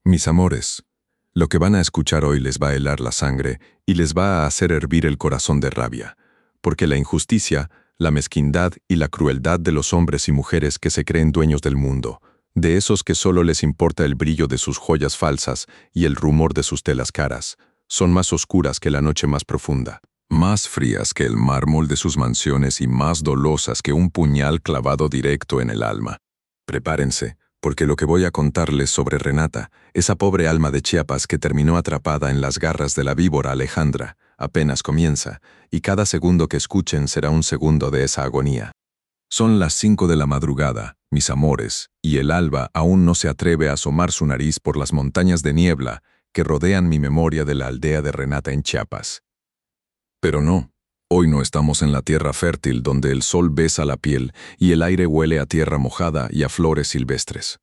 Mis amores, lo que van a escuchar hoy les va a helar la sangre y les va a hacer hervir el corazón de rabia, porque la injusticia, la mezquindad y la crueldad de los hombres y mujeres que se creen dueños del mundo, de esos que solo les importa el brillo de sus joyas falsas y el rumor de sus telas caras, son más oscuras que la noche más profunda, más frías que el mármol de sus mansiones y más dolosas que un puñal clavado directo en el alma. Prepárense, porque lo que voy a contarles sobre Renata, esa pobre alma de Chiapas que terminó atrapada en las garras de la víbora Alejandra, apenas comienza, y cada segundo que escuchen será un segundo de esa agonía. Son las 5 de la madrugada, mis amores, y el alba aún no se atreve a asomar su nariz por las montañas de niebla que rodean mi memoria de la aldea de Renata en Chiapas. Pero no, hoy no estamos en la tierra fértil donde el sol besa la piel y el aire huele a tierra mojada y a flores silvestres.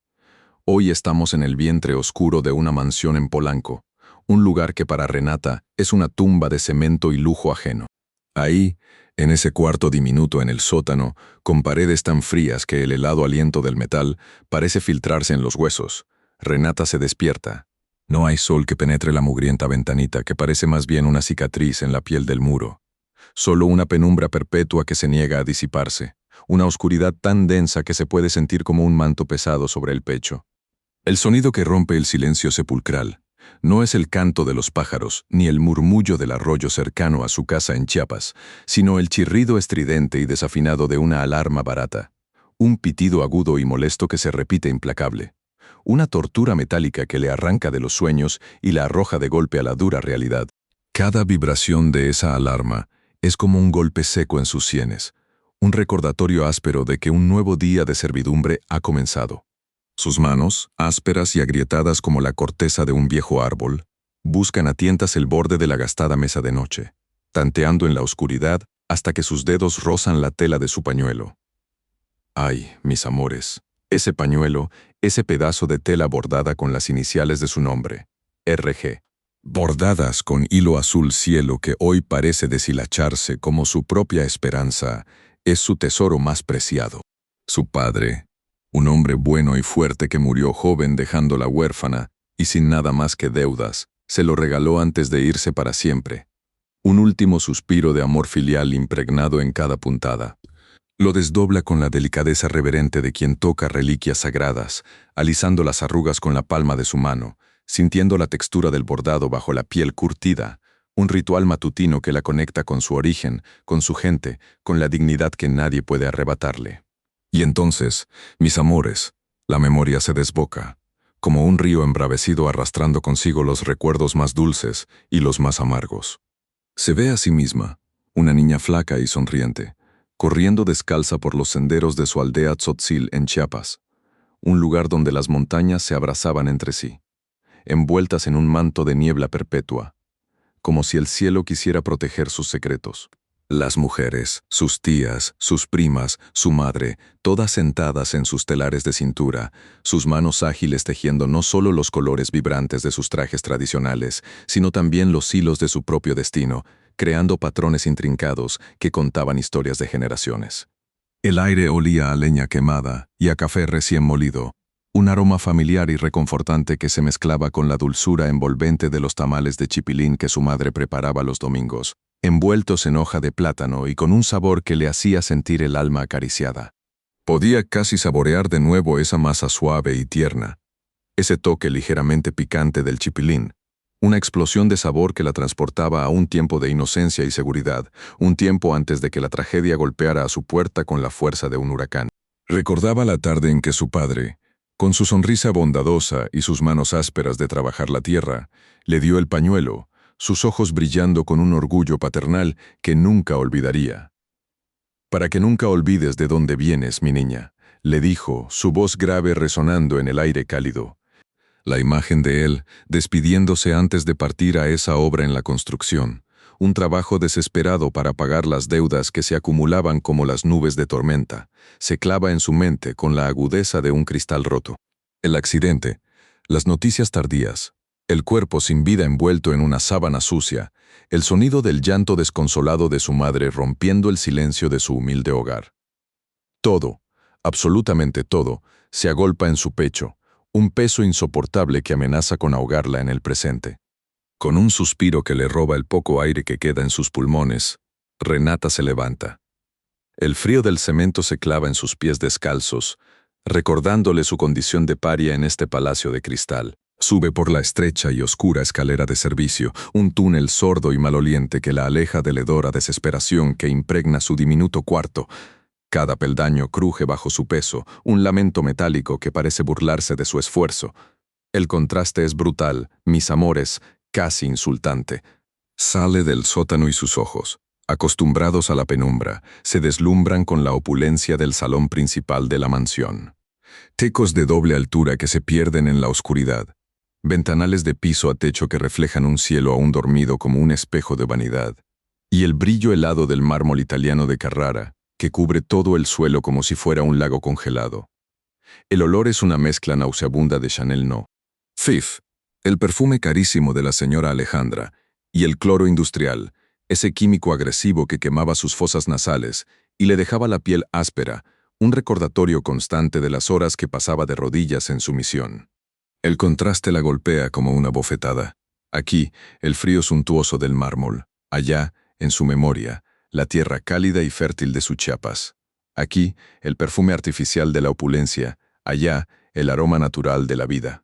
Hoy estamos en el vientre oscuro de una mansión en Polanco, un lugar que para Renata es una tumba de cemento y lujo ajeno. Ahí, en ese cuarto diminuto en el sótano, con paredes tan frías que el helado aliento del metal parece filtrarse en los huesos, Renata se despierta. No hay sol que penetre la mugrienta ventanita que parece más bien una cicatriz en la piel del muro. Solo una penumbra perpetua que se niega a disiparse, una oscuridad tan densa que se puede sentir como un manto pesado sobre el pecho. El sonido que rompe el silencio sepulcral no es el canto de los pájaros ni el murmullo del arroyo cercano a su casa en Chiapas, sino el chirrido estridente y desafinado de una alarma barata, un pitido agudo y molesto que se repite implacable, una tortura metálica que le arranca de los sueños y la arroja de golpe a la dura realidad. Cada vibración de esa alarma es como un golpe seco en sus sienes, un recordatorio áspero de que un nuevo día de servidumbre ha comenzado. Sus manos, ásperas y agrietadas como la corteza de un viejo árbol, buscan a tientas el borde de la gastada mesa de noche, tanteando en la oscuridad hasta que sus dedos rozan la tela de su pañuelo. Ay, mis amores, ese pañuelo, ese pedazo de tela bordada con las iniciales de su nombre, RG, bordadas con hilo azul cielo que hoy parece deshilacharse como su propia esperanza, es su tesoro más preciado. Su padre, un hombre bueno y fuerte que murió joven dejándola huérfana y sin nada más que deudas, se lo regaló antes de irse para siempre. Un último suspiro de amor filial impregnado en cada puntada. Lo desdobla con la delicadeza reverente de quien toca reliquias sagradas, alisando las arrugas con la palma de su mano, sintiendo la textura del bordado bajo la piel curtida, un ritual matutino que la conecta con su origen, con su gente, con la dignidad que nadie puede arrebatarle. Y entonces, mis amores, la memoria se desboca, como un río embravecido arrastrando consigo los recuerdos más dulces y los más amargos. Se ve a sí misma, una niña flaca y sonriente, corriendo descalza por los senderos de su aldea Tzotzil en Chiapas, un lugar donde las montañas se abrazaban entre sí, envueltas en un manto de niebla perpetua, como si el cielo quisiera proteger sus secretos. Las mujeres, sus tías, sus primas, su madre, todas sentadas en sus telares de cintura, sus manos ágiles tejiendo no solo los colores vibrantes de sus trajes tradicionales, sino también los hilos de su propio destino, creando patrones intrincados que contaban historias de generaciones. El aire olía a leña quemada y a café recién molido, un aroma familiar y reconfortante que se mezclaba con la dulzura envolvente de los tamales de chipilín que su madre preparaba los domingos, envueltos en hoja de plátano y con un sabor que le hacía sentir el alma acariciada. Podía casi saborear de nuevo esa masa suave y tierna, ese toque ligeramente picante del chipilín, una explosión de sabor que la transportaba a un tiempo de inocencia y seguridad, un tiempo antes de que la tragedia golpeara a su puerta con la fuerza de un huracán. Recordaba la tarde en que su padre, con su sonrisa bondadosa y sus manos ásperas de trabajar la tierra, le dio el pañuelo, sus ojos brillando con un orgullo paternal que nunca olvidaría. «Para que nunca olvides de dónde vienes, mi niña», le dijo, su voz grave resonando en el aire cálido. La imagen de él, despidiéndose antes de partir a esa obra en la construcción, un trabajo desesperado para pagar las deudas que se acumulaban como las nubes de tormenta, se clava en su mente con la agudeza de un cristal roto. El accidente, las noticias tardías, el cuerpo sin vida envuelto en una sábana sucia, el sonido del llanto desconsolado de su madre rompiendo el silencio de su humilde hogar. Todo, absolutamente todo, se agolpa en su pecho, un peso insoportable que amenaza con ahogarla en el presente. Con un suspiro que le roba el poco aire que queda en sus pulmones, Renata se levanta. El frío del cemento se clava en sus pies descalzos, recordándole su condición de paria en este palacio de cristal. Sube por la estrecha y oscura escalera de servicio, un túnel sordo y maloliente que la aleja del hedor a desesperación que impregna su diminuto cuarto. Cada peldaño cruje bajo su peso, un lamento metálico que parece burlarse de su esfuerzo. El contraste es brutal, mis amores, casi insultante. Sale del sótano y sus ojos, acostumbrados a la penumbra, se deslumbran con la opulencia del salón principal de la mansión. Tecos de doble altura que se pierden en la oscuridad. Ventanales de piso a techo que reflejan un cielo aún dormido como un espejo de vanidad. Y el brillo helado del mármol italiano de Carrara, que cubre todo el suelo como si fuera un lago congelado. El olor es una mezcla nauseabunda de Chanel No. Fif, el perfume carísimo de la señora Alejandra, y el cloro industrial, ese químico agresivo que quemaba sus fosas nasales y le dejaba la piel áspera, un recordatorio constante de las horas que pasaba de rodillas en su misión. El contraste la golpea como una bofetada. Aquí, el frío suntuoso del mármol. Allá, en su memoria, la tierra cálida y fértil de su Chiapas. Aquí, el perfume artificial de la opulencia. Allá, el aroma natural de la vida.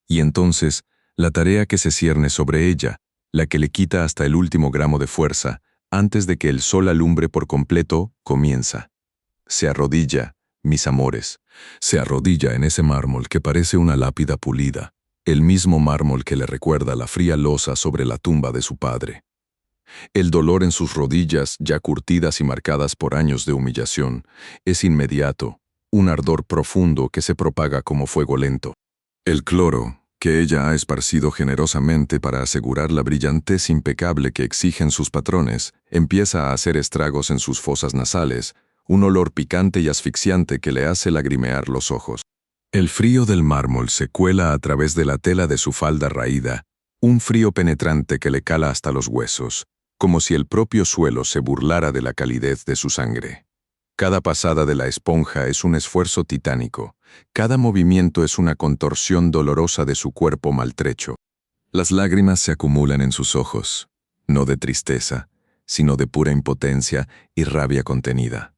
Y entonces, la tarea que se cierne sobre ella, la que le quita hasta el último gramo de fuerza, antes de que el sol alumbre por completo, comienza. Se arrodilla, mis amores. Se arrodilla en ese mármol que parece una lápida pulida, el mismo mármol que le recuerda la fría losa sobre la tumba de su padre. El dolor en sus rodillas, ya curtidas y marcadas por años de humillación, es inmediato, un ardor profundo que se propaga como fuego lento. El cloro, que ella ha esparcido generosamente para asegurar la brillantez impecable que exigen sus patrones, empieza a hacer estragos en sus fosas nasales, un olor picante y asfixiante que le hace lagrimear los ojos. El frío del mármol se cuela a través de la tela de su falda raída, un frío penetrante que le cala hasta los huesos, como si el propio suelo se burlara de la calidez de su sangre. Cada pasada de la esponja es un esfuerzo titánico, cada movimiento es una contorsión dolorosa de su cuerpo maltrecho. Las lágrimas se acumulan en sus ojos, no de tristeza, sino de pura impotencia y rabia contenida.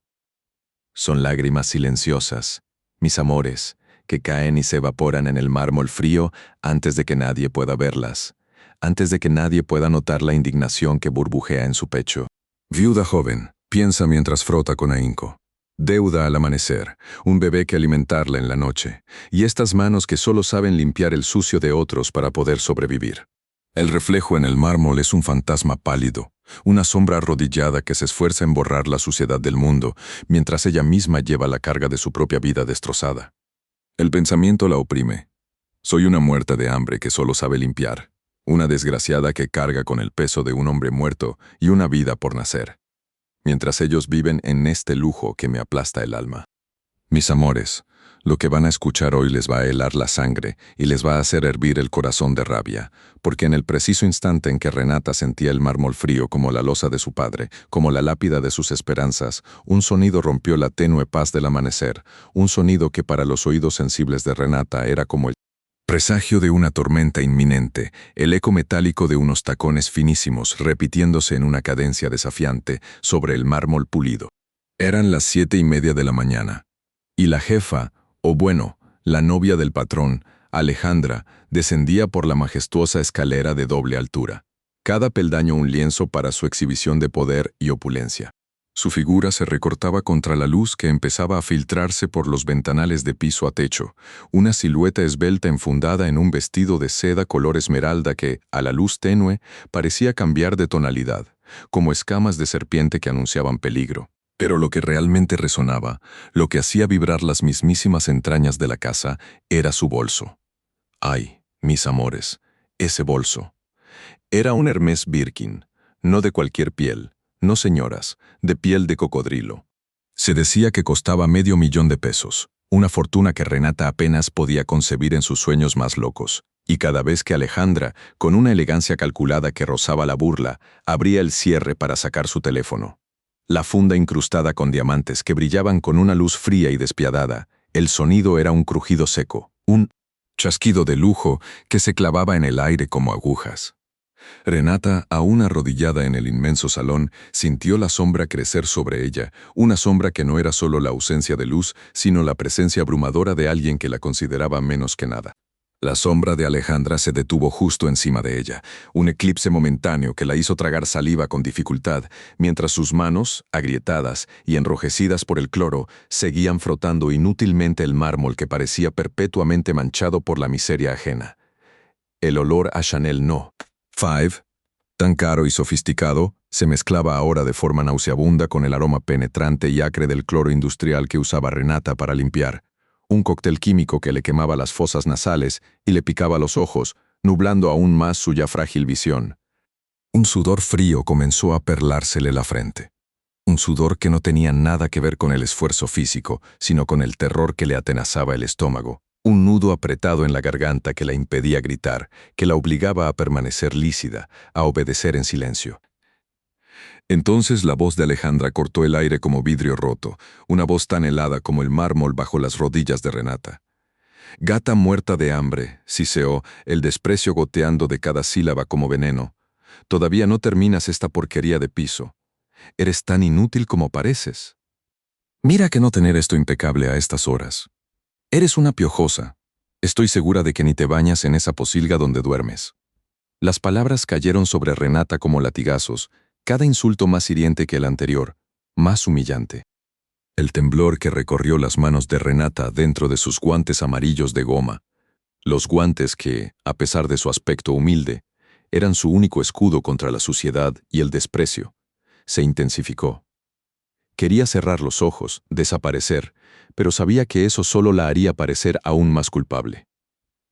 Son lágrimas silenciosas, mis amores, que caen y se evaporan en el mármol frío antes de que nadie pueda verlas, antes de que nadie pueda notar la indignación que burbujea en su pecho. Viuda joven, piensa mientras frota con ahínco. Deuda al amanecer, un bebé que alimentarla en la noche, y estas manos que solo saben limpiar el sucio de otros para poder sobrevivir. El reflejo en el mármol es un fantasma pálido, una sombra arrodillada que se esfuerza en borrar la suciedad del mundo, mientras ella misma lleva la carga de su propia vida destrozada. El pensamiento la oprime. Soy una muerta de hambre que solo sabe limpiar, una desgraciada que carga con el peso de un hombre muerto y una vida por nacer, mientras ellos viven en este lujo que me aplasta el alma. Mis amores, lo que van a escuchar hoy les va a helar la sangre y les va a hacer hervir el corazón de rabia, porque en el preciso instante en que Renata sentía el mármol frío como la losa de su padre, como la lápida de sus esperanzas, un sonido rompió la tenue paz del amanecer, un sonido que para los oídos sensibles de Renata era como el presagio de una tormenta inminente, el eco metálico de unos tacones finísimos repitiéndose en una cadencia desafiante sobre el mármol pulido. Eran las 7:30 de la mañana, y la jefa, o bueno, la novia del patrón, Alejandra, descendía por la majestuosa escalera de doble altura, cada peldaño un lienzo para su exhibición de poder y opulencia. Su figura se recortaba contra la luz que empezaba a filtrarse por los ventanales de piso a techo, una silueta esbelta enfundada en un vestido de seda color esmeralda que, a la luz tenue, parecía cambiar de tonalidad, como escamas de serpiente que anunciaban peligro. Pero lo que realmente resonaba, lo que hacía vibrar las mismísimas entrañas de la casa, era su bolso. Ay, mis amores, ese bolso. Era un Hermès Birkin, no de cualquier piel, no señoras, de piel de cocodrilo. Se decía que costaba $500,000, una fortuna que Renata apenas podía concebir en sus sueños más locos. Y cada vez que Alejandra, con una elegancia calculada que rozaba la burla, abría el cierre para sacar su teléfono, la funda incrustada con diamantes que brillaban con una luz fría y despiadada, el sonido era un crujido seco, un chasquido de lujo que se clavaba en el aire como agujas. Renata, aún arrodillada en el inmenso salón, sintió la sombra crecer sobre ella, una sombra que no era solo la ausencia de luz, sino la presencia abrumadora de alguien que la consideraba menos que nada. La sombra de Alejandra se detuvo justo encima de ella, un eclipse momentáneo que la hizo tragar saliva con dificultad, mientras sus manos, agrietadas y enrojecidas por el cloro, seguían frotando inútilmente el mármol que parecía perpetuamente manchado por la miseria ajena. El olor a Chanel No. 5, tan caro y sofisticado, se mezclaba ahora de forma nauseabunda con el aroma penetrante y acre del cloro industrial que usaba Renata para limpiar. Un cóctel químico que le quemaba las fosas nasales y le picaba los ojos, nublando aún más su ya frágil visión. Un sudor frío comenzó a perlársele la frente. Un sudor que no tenía nada que ver con el esfuerzo físico, sino con el terror que le atenazaba el estómago. Un nudo apretado en la garganta que la impedía gritar, que la obligaba a permanecer lícida, a obedecer en silencio. Entonces la voz de Alejandra cortó el aire como vidrio roto, una voz tan helada como el mármol bajo las rodillas de Renata. Gata muerta de hambre, siseó, el desprecio goteando de cada sílaba como veneno. Todavía no terminas esta porquería de piso. Eres tan inútil como pareces. Mira que no tener esto impecable a estas horas. Eres una piojosa. Estoy segura de que ni te bañas en esa pocilga donde duermes. Las palabras cayeron sobre Renata como latigazos, cada insulto más hiriente que el anterior, más humillante. El temblor que recorrió las manos de Renata dentro de sus guantes amarillos de goma, los guantes que, a pesar de su aspecto humilde, eran su único escudo contra la suciedad y el desprecio, se intensificó. Quería cerrar los ojos, desaparecer, pero sabía que eso solo la haría parecer aún más culpable.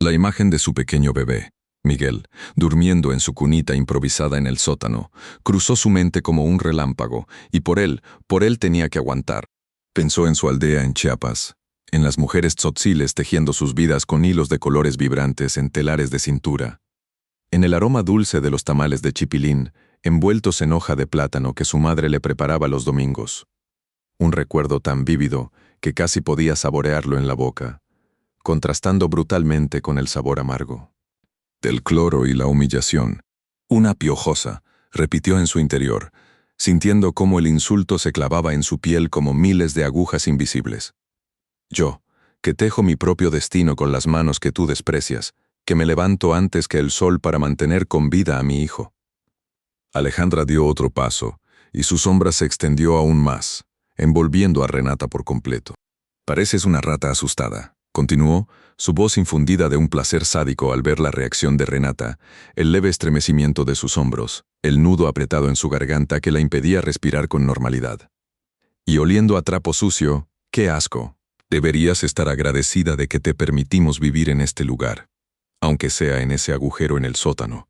La imagen de su pequeño bebé, Miguel, durmiendo en su cunita improvisada en el sótano, cruzó su mente como un relámpago, y por él tenía que aguantar. Pensó en su aldea en Chiapas, en las mujeres tzotziles tejiendo sus vidas con hilos de colores vibrantes en telares de cintura, en el aroma dulce de los tamales de chipilín, envueltos en hoja de plátano que su madre le preparaba los domingos. Un recuerdo tan vívido que casi podía saborearlo en la boca, contrastando brutalmente con el sabor amargo. Del cloro y la humillación. Una piojosa, repitió en su interior, sintiendo cómo el insulto se clavaba en su piel como miles de agujas invisibles. Yo, que tejo mi propio destino con las manos que tú desprecias, que me levanto antes que el sol para mantener con vida a mi hijo. Alejandra dio otro paso, y su sombra se extendió aún más, envolviendo a Renata por completo. Pareces una rata asustada, continuó, su voz infundida de un placer sádico al ver la reacción de Renata, el leve estremecimiento de sus hombros, el nudo apretado en su garganta que la impedía respirar con normalidad. Y oliendo a trapo sucio, ¡qué asco! Deberías estar agradecida de que te permitimos vivir en este lugar, aunque sea en ese agujero en el sótano.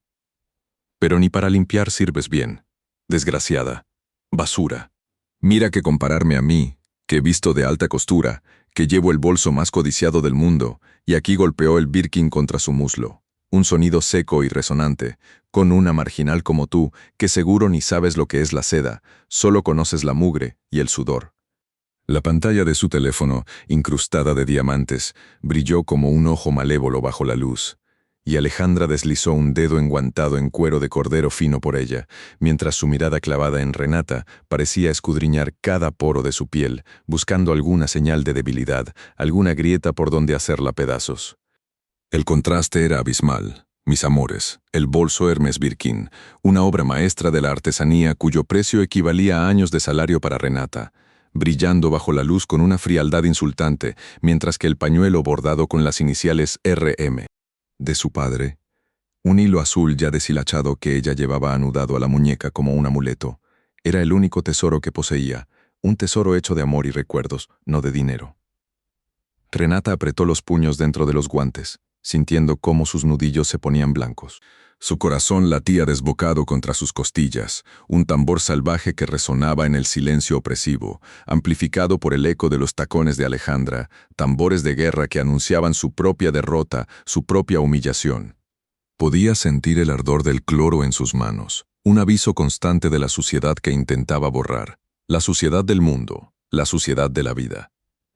Pero ni para limpiar sirves bien. Desgraciada. Basura. Mira que compararme a mí, que he visto de alta costura, que llevo el bolso más codiciado del mundo, y aquí golpeó el Birkin contra su muslo. Un sonido seco y resonante, con una marginal como tú, que seguro ni sabes lo que es la seda, solo conoces la mugre y el sudor. La pantalla de su teléfono, incrustada de diamantes, brilló como un ojo malévolo bajo la luz, y Alejandra deslizó un dedo enguantado en cuero de cordero fino por ella, mientras su mirada clavada en Renata parecía escudriñar cada poro de su piel, buscando alguna señal de debilidad, alguna grieta por donde hacerla pedazos. El contraste era abismal. Mis amores, el bolso Hermes Birkin, una obra maestra de la artesanía cuyo precio equivalía a años de salario para Renata, brillando bajo la luz con una frialdad insultante, mientras que el pañuelo bordado con las iniciales RM de su padre, un hilo azul ya deshilachado que ella llevaba anudado a la muñeca como un amuleto, era el único tesoro que poseía, un tesoro hecho de amor y recuerdos, no de dinero. Renata apretó los puños dentro de los guantes, sintiendo cómo sus nudillos se ponían blancos. Su corazón latía desbocado contra sus costillas, un tambor salvaje que resonaba en el silencio opresivo, amplificado por el eco de los tacones de Alejandra, tambores de guerra que anunciaban su propia derrota, su propia humillación. Podía sentir el ardor del cloro en sus manos, un aviso constante de la suciedad que intentaba borrar, la suciedad del mundo, la suciedad de la vida.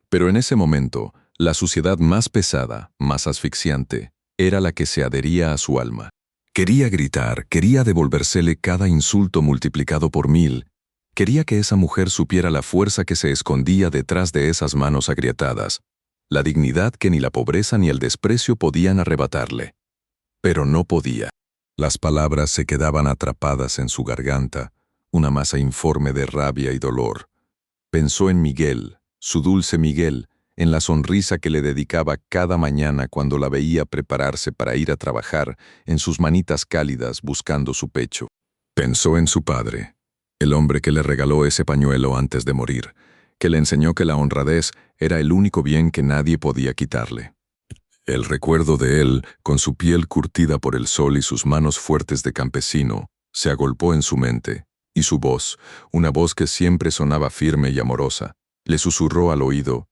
Pero en ese momento, La suciedad más pesada, más asfixiante, era la que se adhería a su alma. Quería gritar, quería devolvérsele cada insulto multiplicado por 1000. Quería que esa mujer supiera la fuerza que se escondía detrás de esas manos agrietadas, la dignidad que ni la pobreza ni el desprecio podían arrebatarle. Pero no podía. Las palabras se quedaban atrapadas en su garganta, una masa informe de rabia y dolor. Pensó en Miguel, su dulce Miguel, en la sonrisa que le dedicaba cada mañana cuando la veía prepararse para ir a trabajar, en sus manitas cálidas buscando su pecho. Pensó en su padre, el hombre que le regaló ese pañuelo antes de morir, que le enseñó que la honradez era el único bien que nadie podía quitarle. El recuerdo de él, con su piel curtida por el sol y sus manos fuertes de campesino, se agolpó en su mente, y su voz, una voz que siempre sonaba firme y amorosa, le susurró al oído: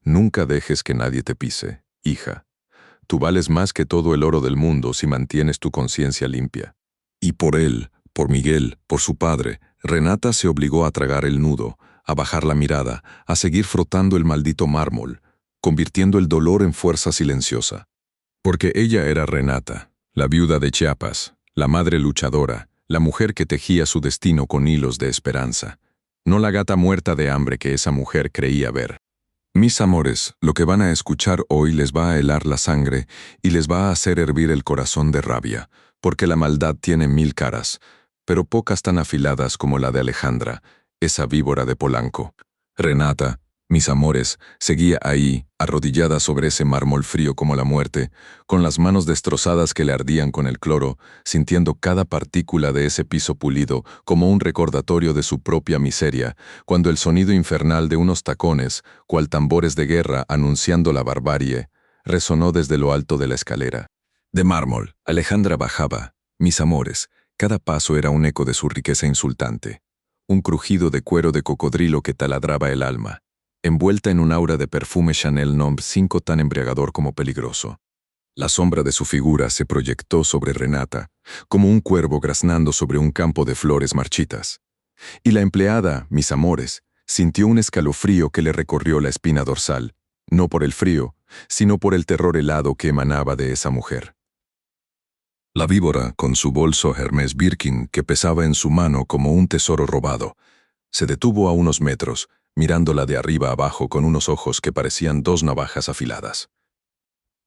«Nunca dejes que nadie te pise, hija. Tú vales más que todo el oro del mundo si mantienes tu conciencia limpia». Y por él, por Miguel, por su padre, Renata se obligó a tragar el nudo, a bajar la mirada, a seguir frotando el maldito mármol, convirtiendo el dolor en fuerza silenciosa. Porque ella era Renata, la viuda de Chiapas, la madre luchadora, la mujer que tejía su destino con hilos de esperanza, no la gata muerta de hambre que esa mujer creía ver. Mis amores, lo que van a escuchar hoy les va a helar la sangre y les va a hacer hervir el corazón de rabia, porque la maldad tiene 1000 caras, pero pocas tan afiladas como la de Alejandra, esa víbora de Polanco. Renata, mis amores, seguía ahí, arrodillada sobre ese mármol frío como la muerte, con las manos destrozadas que le ardían con el cloro, sintiendo cada partícula de ese piso pulido como un recordatorio de su propia miseria, cuando el sonido infernal de unos tacones, cual tambores de guerra anunciando la barbarie, resonó desde lo alto de la escalera. De mármol, Alejandra bajaba, mis amores, cada paso era un eco de su riqueza insultante, un crujido de cuero de cocodrilo que taladraba el alma, envuelta en un aura de perfume Chanel No. 5 tan embriagador como peligroso. La sombra de su figura se proyectó sobre Renata, como un cuervo graznando sobre un campo de flores marchitas. Y la empleada, mis amores, sintió un escalofrío que le recorrió la espina dorsal, no por el frío, sino por el terror helado que emanaba de esa mujer. La víbora, con su bolso Hermès Birkin que pesaba en su mano como un tesoro robado, se detuvo a unos metros, mirándola de arriba abajo con unos ojos que parecían 2 navajas afiladas.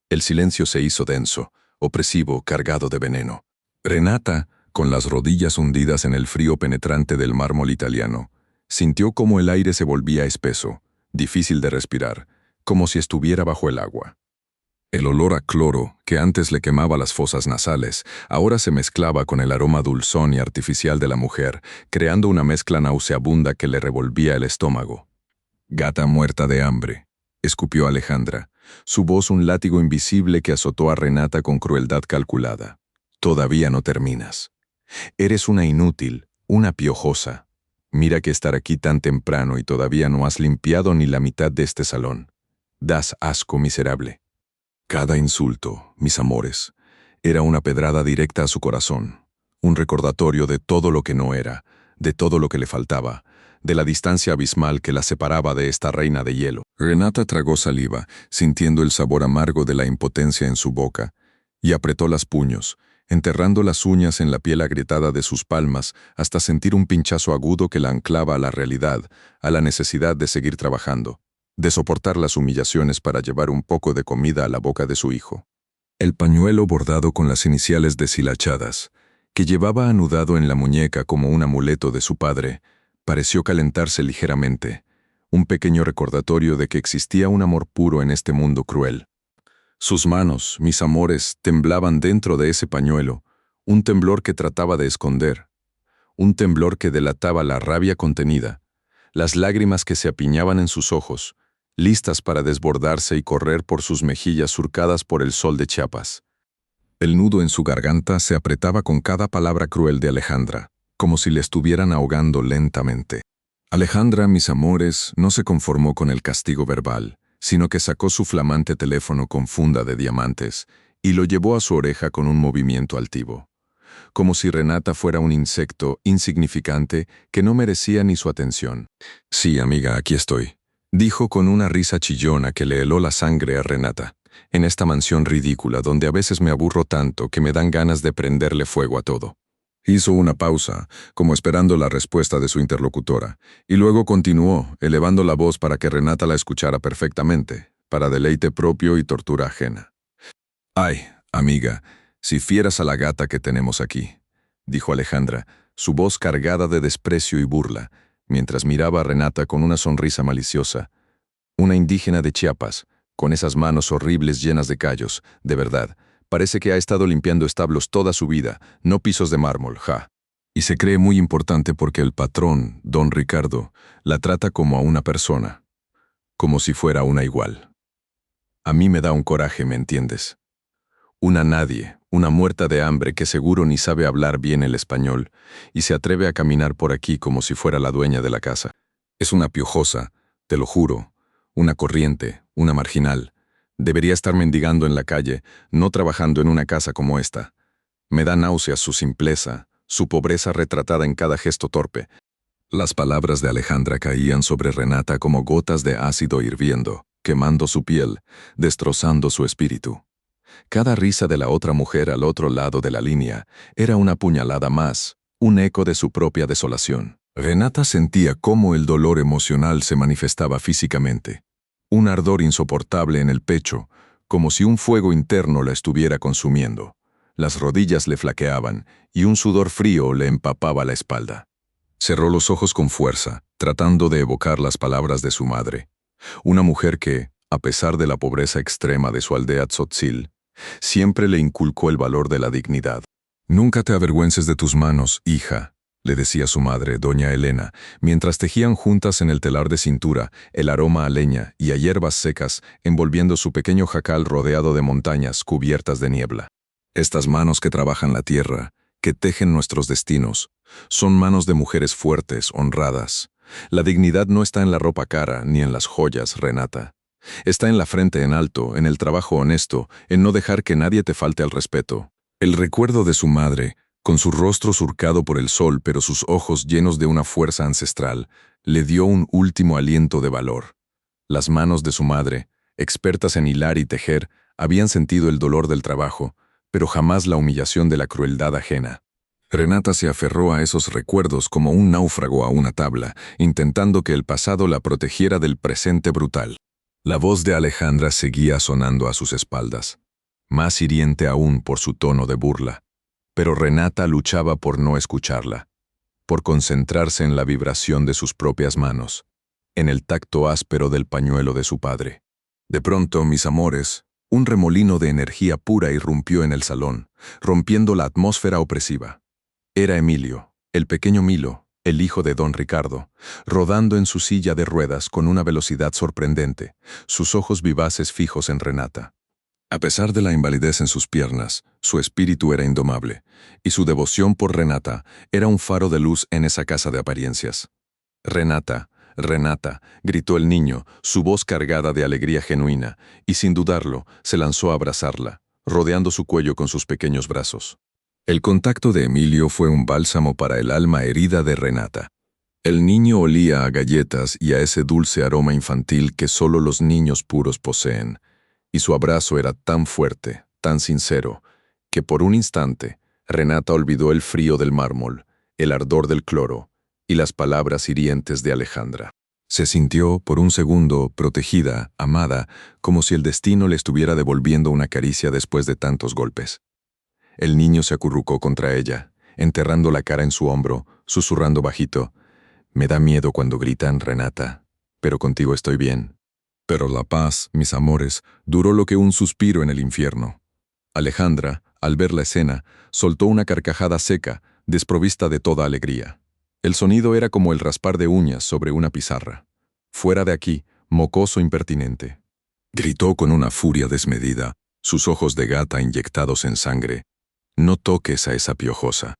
El silencio se hizo denso, opresivo, cargado de veneno. Renata, con las rodillas hundidas en el frío penetrante del mármol italiano, sintió como el aire se volvía espeso, difícil de respirar, como si estuviera bajo el agua. El olor a cloro, que antes le quemaba las fosas nasales, ahora se mezclaba con el aroma dulzón y artificial de la mujer, creando una mezcla nauseabunda que le revolvía el estómago. «Gata muerta de hambre», escupió Alejandra, su voz un látigo invisible que azotó a Renata con crueldad calculada. «Todavía no terminas. Eres una inútil, una piojosa. Mira que estar aquí tan temprano y todavía no has limpiado ni la mitad de este salón. Das asco, miserable». Cada insulto, mis amores, era una pedrada directa a su corazón, un recordatorio de todo lo que no era, de todo lo que le faltaba, de la distancia abismal que la separaba de esta reina de hielo. Renata tragó saliva, sintiendo el sabor amargo de la impotencia en su boca, y apretó los puños, enterrando las uñas en la piel agrietada de sus palmas hasta sentir un pinchazo agudo que la anclaba a la realidad, a la necesidad de seguir trabajando, de soportar las humillaciones para llevar un poco de comida a la boca de su hijo. El pañuelo bordado con las iniciales deshilachadas, que llevaba anudado en la muñeca como un amuleto de su padre, pareció calentarse ligeramente, un pequeño recordatorio de que existía un amor puro en este mundo cruel. Sus manos, mis amores, temblaban dentro de ese pañuelo, un temblor que trataba de esconder, un temblor que delataba la rabia contenida, las lágrimas que se apiñaban en sus ojos, listas para desbordarse y correr por sus mejillas surcadas por el sol de Chiapas. El nudo en su garganta se apretaba con cada palabra cruel de Alejandra, como si le estuvieran ahogando lentamente. Alejandra, mis amores, no se conformó con el castigo verbal, sino que sacó su flamante teléfono con funda de diamantes y lo llevó a su oreja con un movimiento altivo, como si Renata fuera un insecto insignificante que no merecía ni su atención. «Sí, amiga, aquí estoy. Dijo con una risa chillona que le heló la sangre a Renata, en esta mansión ridícula donde a veces me aburro tanto que me dan ganas de prenderle fuego a todo. Hizo una pausa, como esperando la respuesta de su interlocutora, y luego continuó, elevando la voz para que Renata la escuchara perfectamente, para deleite propio y tortura ajena. «Ay, amiga, si fieras a la gata que tenemos aquí», dijo Alejandra, su voz cargada de desprecio y burla, mientras miraba a Renata con una sonrisa maliciosa. Una indígena de Chiapas, con esas manos horribles llenas de callos, de verdad, parece que ha estado limpiando establos toda su vida, no pisos de mármol, ja. Y se cree muy importante porque el patrón, don Ricardo, la trata como a una persona, como si fuera una igual. A mí me da un coraje, ¿me entiendes? Una nadie, una muerta de hambre que seguro ni sabe hablar bien el español, y se atreve a caminar por aquí como si fuera la dueña de la casa. Es una piojosa, te lo juro, una corriente, una marginal. Debería estar mendigando en la calle, no trabajando en una casa como esta. Me da náuseas su simpleza, su pobreza retratada en cada gesto torpe. Las palabras de Alejandra caían sobre Renata como gotas de ácido hirviendo, quemando su piel, destrozando su espíritu. Cada risa de la otra mujer al otro lado de la línea era una puñalada más, un eco de su propia desolación. Renata sentía cómo el dolor emocional se manifestaba físicamente. Un ardor insoportable en el pecho, como si un fuego interno la estuviera consumiendo. Las rodillas le flaqueaban y un sudor frío le empapaba la espalda. Cerró los ojos con fuerza, tratando de evocar las palabras de su madre. Una mujer que, a pesar de la pobreza extrema de su aldea Tzotzil, siempre le inculcó el valor de la dignidad. «Nunca te avergüences de tus manos, hija», le decía su madre, doña Elena, mientras tejían juntas en el telar de cintura el aroma a leña y a hierbas secas envolviendo su pequeño jacal rodeado de montañas cubiertas de niebla. «Estas manos que trabajan la tierra, que tejen nuestros destinos, son manos de mujeres fuertes, honradas. La dignidad no está en la ropa cara ni en las joyas, Renata. Está en la frente en alto, en el trabajo honesto, en no dejar que nadie te falte al respeto». El recuerdo de su madre, con su rostro surcado por el sol pero sus ojos llenos de una fuerza ancestral, le dio un último aliento de valor. Las manos de su madre, expertas en hilar y tejer, habían sentido el dolor del trabajo, pero jamás la humillación de la crueldad ajena. Renata se aferró a esos recuerdos como un náufrago a una tabla, intentando que el pasado la protegiera del presente brutal. La voz de Alejandra seguía sonando a sus espaldas, más hiriente aún por su tono de burla. Pero Renata luchaba por no escucharla, por concentrarse en la vibración de sus propias manos, en el tacto áspero del pañuelo de su padre. De pronto, mis amores, un remolino de energía pura irrumpió en el salón, rompiendo la atmósfera opresiva. Era Emilio, el pequeño Milo, el hijo de don Ricardo, rodando en su silla de ruedas con una velocidad sorprendente, sus ojos vivaces fijos en Renata. A pesar de la invalidez en sus piernas, su espíritu era indomable, y su devoción por Renata era un faro de luz en esa casa de apariencias. «Renata, Renata», gritó el niño, su voz cargada de alegría genuina, y sin dudarlo, se lanzó a abrazarla, rodeando su cuello con sus pequeños brazos. El contacto de Emilio fue un bálsamo para el alma herida de Renata. El niño olía a galletas y a ese dulce aroma infantil que solo los niños puros poseen, y su abrazo era tan fuerte, tan sincero, que por un instante Renata olvidó el frío del mármol, el ardor del cloro y las palabras hirientes de Alejandra. Se sintió, por un segundo, protegida, amada, como si el destino le estuviera devolviendo una caricia después de tantos golpes. El niño se acurrucó contra ella, enterrando la cara en su hombro, susurrando bajito: «Me da miedo cuando gritan, Renata, pero contigo estoy bien». Pero la paz, mis amores, duró lo que un suspiro en el infierno. Alejandra, al ver la escena, soltó una carcajada seca, desprovista de toda alegría. El sonido era como el raspar de uñas sobre una pizarra. «Fuera de aquí, mocoso impertinente», gritó con una furia desmedida, sus ojos de gata inyectados en sangre. «No toques a esa piojosa.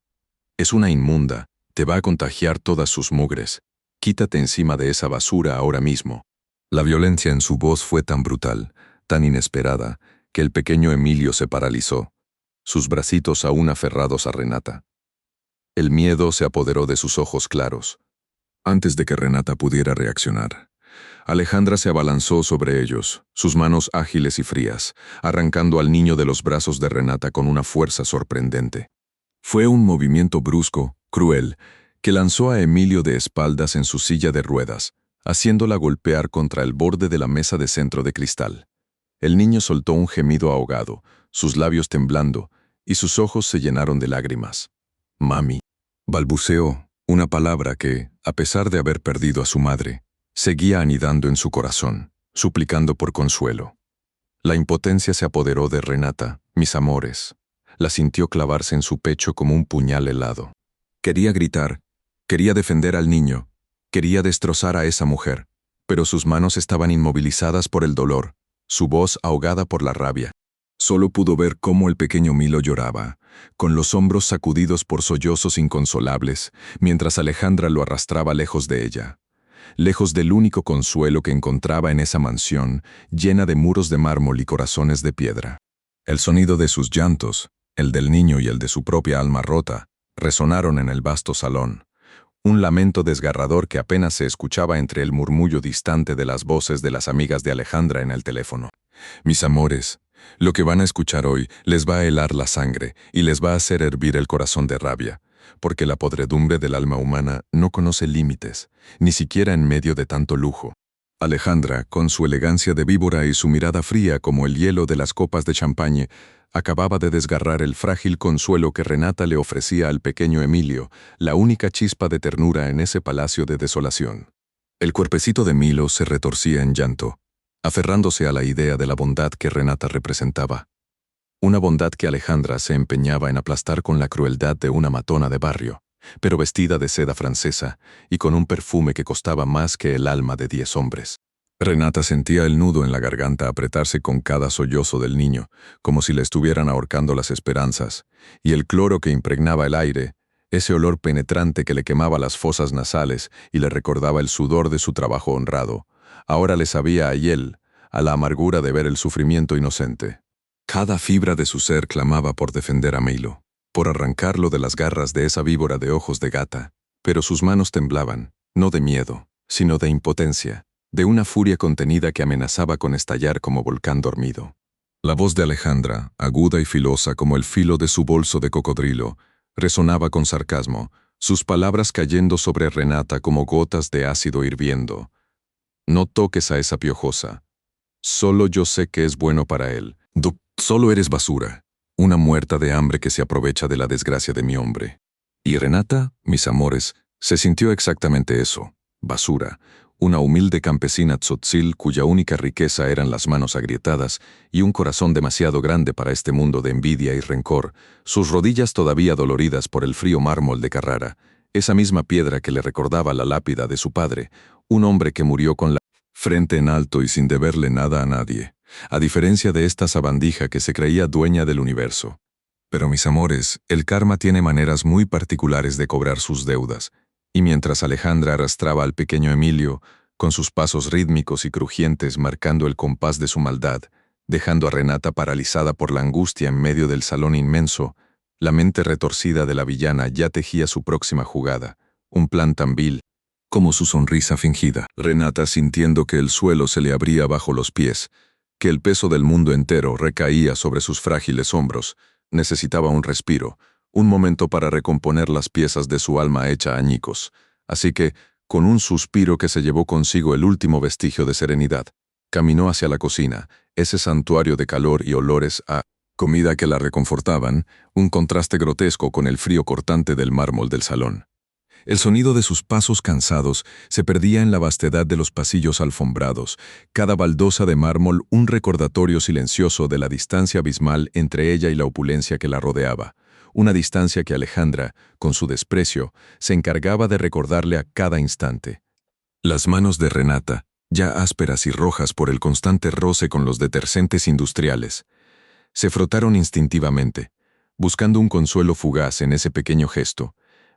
Es una inmunda, te va a contagiar todas sus mugres. Quítate encima de esa basura ahora mismo». La violencia en su voz fue tan brutal, tan inesperada, que el pequeño Emilio se paralizó, sus bracitos aún aferrados a Renata. El miedo se apoderó de sus ojos claros. Antes de que Renata pudiera reaccionar, Alejandra se abalanzó sobre ellos, sus manos ágiles y frías, arrancando al niño de los brazos de Renata con una fuerza sorprendente. Fue un movimiento brusco, cruel, que lanzó a Emilio de espaldas en su silla de ruedas, haciéndola golpear contra el borde de la mesa de centro de cristal. El niño soltó un gemido ahogado, sus labios temblando, y sus ojos se llenaron de lágrimas. «Mami», balbuceó, una palabra que, a pesar de haber perdido a su madre, seguía anidando en su corazón, suplicando por consuelo. La impotencia se apoderó de Renata, mis amores. La sintió clavarse en su pecho como un puñal helado. Quería gritar, quería defender al niño, quería destrozar a esa mujer, pero sus manos estaban inmovilizadas por el dolor, su voz ahogada por la rabia. Solo pudo ver cómo el pequeño Milo lloraba, con los hombros sacudidos por sollozos inconsolables, mientras Alejandra lo arrastraba lejos de ella, lejos del único consuelo que encontraba en esa mansión llena de muros de mármol y corazones de piedra. El sonido de sus llantos, el del niño y el de su propia alma rota, resonaron en el vasto salón, un lamento desgarrador que apenas se escuchaba entre el murmullo distante de las voces de las amigas de Alejandra en el teléfono. Mis amores, lo que van a escuchar hoy les va a helar la sangre y les va a hacer hervir el corazón de rabia, porque la podredumbre del alma humana no conoce límites, ni siquiera en medio de tanto lujo. Alejandra, con su elegancia de víbora y su mirada fría como el hielo de las copas de champagne, acababa de desgarrar el frágil consuelo que Renata le ofrecía al pequeño Emilio, la única chispa de ternura en ese palacio de desolación. El cuerpecito de Milo se retorcía en llanto, aferrándose a la idea de la bondad que Renata representaba. Una bondad que Alejandra se empeñaba en aplastar con la crueldad de una matona de barrio, pero vestida de seda francesa y con un perfume que costaba más que el alma de 10 hombres. Renata sentía el nudo en la garganta apretarse con cada sollozo del niño, como si le estuvieran ahorcando las esperanzas, y el cloro que impregnaba el aire, ese olor penetrante que le quemaba las fosas nasales y le recordaba el sudor de su trabajo honrado, ahora le sabía a hiel, a la amargura de ver el sufrimiento inocente. Cada fibra de su ser clamaba por defender a Milo, por arrancarlo de las garras de esa víbora de ojos de gata, pero sus manos temblaban, no de miedo, sino de impotencia, de una furia contenida que amenazaba con estallar como volcán dormido. La voz de Alejandra, aguda y filosa como el filo de su bolso de cocodrilo, resonaba con sarcasmo, sus palabras cayendo sobre Renata como gotas de ácido hirviendo. «No toques a esa piojosa. Solo yo sé que es bueno para él. Solo eres basura, una muerta de hambre que se aprovecha de la desgracia de mi hombre». Y Renata, mis amores, se sintió exactamente eso, basura, una humilde campesina tzotzil cuya única riqueza eran las manos agrietadas y un corazón demasiado grande para este mundo de envidia y rencor, sus rodillas todavía doloridas por el frío mármol de Carrara, esa misma piedra que le recordaba la lápida de su padre, un hombre que murió con la frente en alto y sin deberle nada a nadie, a diferencia de esta sabandija que se creía dueña del universo. Pero mis amores, el karma tiene maneras muy particulares de cobrar sus deudas, y mientras Alejandra arrastraba al pequeño Emilio, con sus pasos rítmicos y crujientes marcando el compás de su maldad, dejando a Renata paralizada por la angustia en medio del salón inmenso, la mente retorcida de la villana ya tejía su próxima jugada, un plan tan vil como su sonrisa fingida. Renata, sintiendo que el suelo se le abría bajo los pies, que el peso del mundo entero recaía sobre sus frágiles hombros, necesitaba un respiro, un momento para recomponer las piezas de su alma hecha añicos. Así que, con un suspiro que se llevó consigo el último vestigio de serenidad, caminó hacia la cocina, ese santuario de calor y olores a comida que la reconfortaban, un contraste grotesco con el frío cortante del mármol del salón. El sonido de sus pasos cansados se perdía en la vastedad de los pasillos alfombrados, cada baldosa de mármol un recordatorio silencioso de la distancia abismal entre ella y la opulencia que la rodeaba, una distancia que Alejandra, con su desprecio, se encargaba de recordarle a cada instante. Las manos de Renata, ya ásperas y rojas por el constante roce con los detergentes industriales, se frotaron instintivamente, buscando un consuelo fugaz en ese pequeño gesto,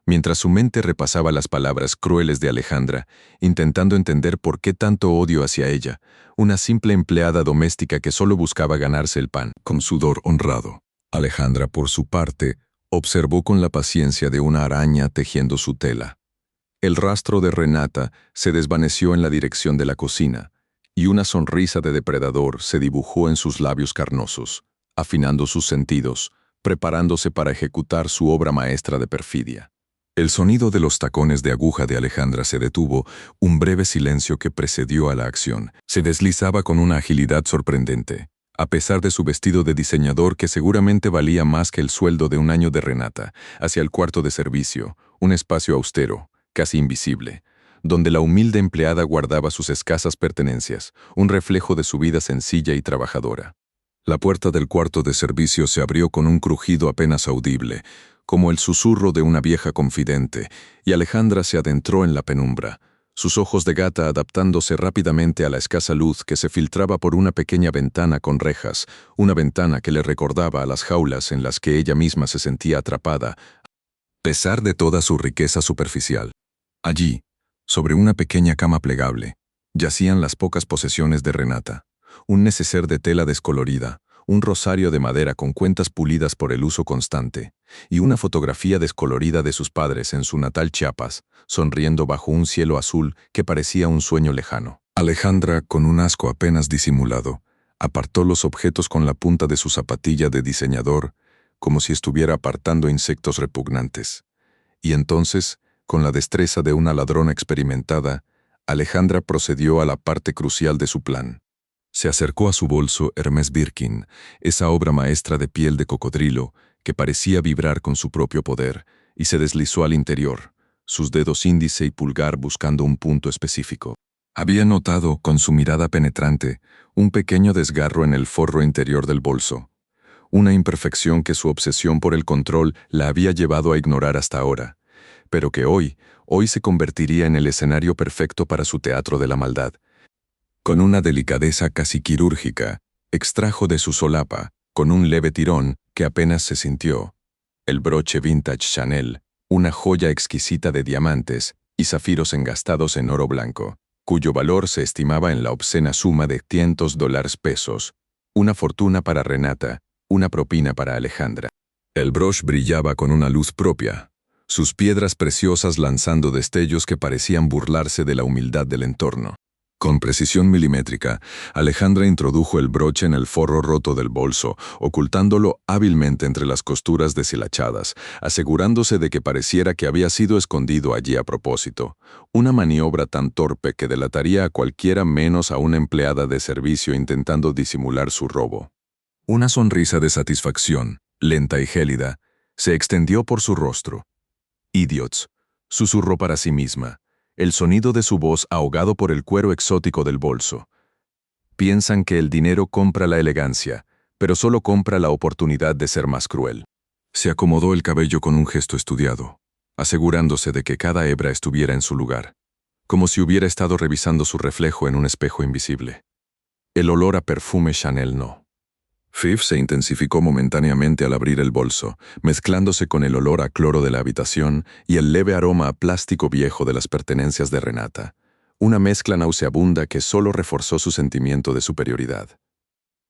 mientras su mente repasaba las palabras crueles de Alejandra, intentando entender por qué tanto odio hacia ella, una simple empleada doméstica que solo buscaba ganarse el pan con sudor honrado. Alejandra, por su parte, observó con la paciencia de una araña tejiendo su tela. El rastro de Renata se desvaneció en la dirección de la cocina, y una sonrisa de depredador se dibujó en sus labios carnosos, afinando sus sentidos, preparándose para ejecutar su obra maestra de perfidia. El sonido de los tacones de aguja de Alejandra se detuvo, un breve silencio que precedió a la acción. Se deslizaba con una agilidad sorprendente, a pesar de su vestido de diseñador que seguramente valía más que el sueldo de un año de Renata, hacia el cuarto de servicio, un espacio austero, casi invisible, donde la humilde empleada guardaba sus escasas pertenencias, un reflejo de su vida sencilla y trabajadora. La puerta del cuarto de servicio se abrió con un crujido apenas audible, como el susurro de una vieja confidente, y Alejandra se adentró en la penumbra, sus ojos de gata adaptándose rápidamente a la escasa luz que se filtraba por una pequeña ventana con rejas, una ventana que le recordaba a las jaulas en las que ella misma se sentía atrapada, a pesar de toda su riqueza superficial. Allí, sobre una pequeña cama plegable, yacían las pocas posesiones de Renata, un neceser de tela descolorida, un rosario de madera con cuentas pulidas por el uso constante, y una fotografía descolorida de sus padres en su natal Chiapas, sonriendo bajo un cielo azul que parecía un sueño lejano. Alejandra, con un asco apenas disimulado, apartó los objetos con la punta de su zapatilla de diseñador, como si estuviera apartando insectos repugnantes. Y entonces, con la destreza de una ladrona experimentada, Alejandra procedió a la parte crucial de su plan. Se acercó a su bolso Hermès Birkin, esa obra maestra de piel de cocodrilo que parecía vibrar con su propio poder, y se deslizó al interior, sus dedos índice y pulgar buscando un punto específico. Había notado, con su mirada penetrante, un pequeño desgarro en el forro interior del bolso, una imperfección que su obsesión por el control la había llevado a ignorar hasta ahora, pero que hoy se convertiría en el escenario perfecto para su teatro de la maldad. Con una delicadeza casi quirúrgica, extrajo de su solapa, con un leve tirón que apenas se sintió, el broche vintage Chanel, una joya exquisita de diamantes y zafiros engastados en oro blanco, cuyo valor se estimaba en la obscena suma de $500, una fortuna para Renata, una propina para Alejandra. El broche brillaba con una luz propia, sus piedras preciosas lanzando destellos que parecían burlarse de la humildad del entorno. Con precisión milimétrica, Alejandra introdujo el broche en el forro roto del bolso, ocultándolo hábilmente entre las costuras deshilachadas, asegurándose de que pareciera que había sido escondido allí a propósito. Una maniobra tan torpe que delataría a cualquiera menos a una empleada de servicio intentando disimular su robo. Una sonrisa de satisfacción, lenta y gélida, se extendió por su rostro. «Idiots», susurró para sí misma, el sonido de su voz ahogado por el cuero exótico del bolso. Piensan que el dinero compra la elegancia, pero solo compra la oportunidad de ser más cruel. Se acomodó el cabello con un gesto estudiado, asegurándose de que cada hebra estuviera en su lugar, como si hubiera estado revisando su reflejo en un espejo invisible. El olor a perfume Chanel no. Fif se intensificó momentáneamente al abrir el bolso, mezclándose con el olor a cloro de la habitación y el leve aroma a plástico viejo de las pertenencias de Renata, una mezcla nauseabunda que solo reforzó su sentimiento de superioridad.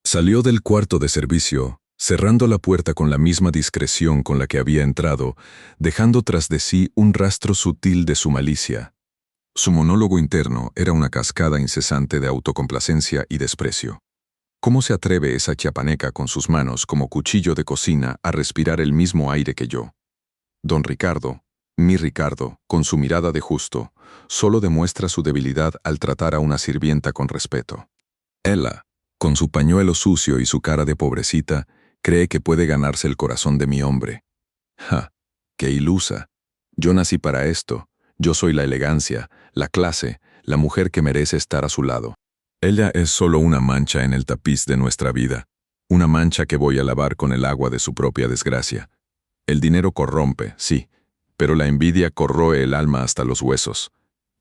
Salió del cuarto de servicio, cerrando la puerta con la misma discreción con la que había entrado, dejando tras de sí un rastro sutil de su malicia. Su monólogo interno era una cascada incesante de autocomplacencia y desprecio. ¿Cómo se atreve esa chiapaneca con sus manos como cuchillo de cocina a respirar el mismo aire que yo? Don Ricardo, mi Ricardo, con su mirada de justo, solo demuestra su debilidad al tratar a una sirvienta con respeto. Ella, con su pañuelo sucio y su cara de pobrecita, cree que puede ganarse el corazón de mi hombre. ¡Ja! ¡Qué ilusa! Yo nací para esto. Yo soy la elegancia, la clase, la mujer que merece estar a su lado. Ella es solo una mancha en el tapiz de nuestra vida, una mancha que voy a lavar con el agua de su propia desgracia. El dinero corrompe, sí, pero la envidia corroe el alma hasta los huesos.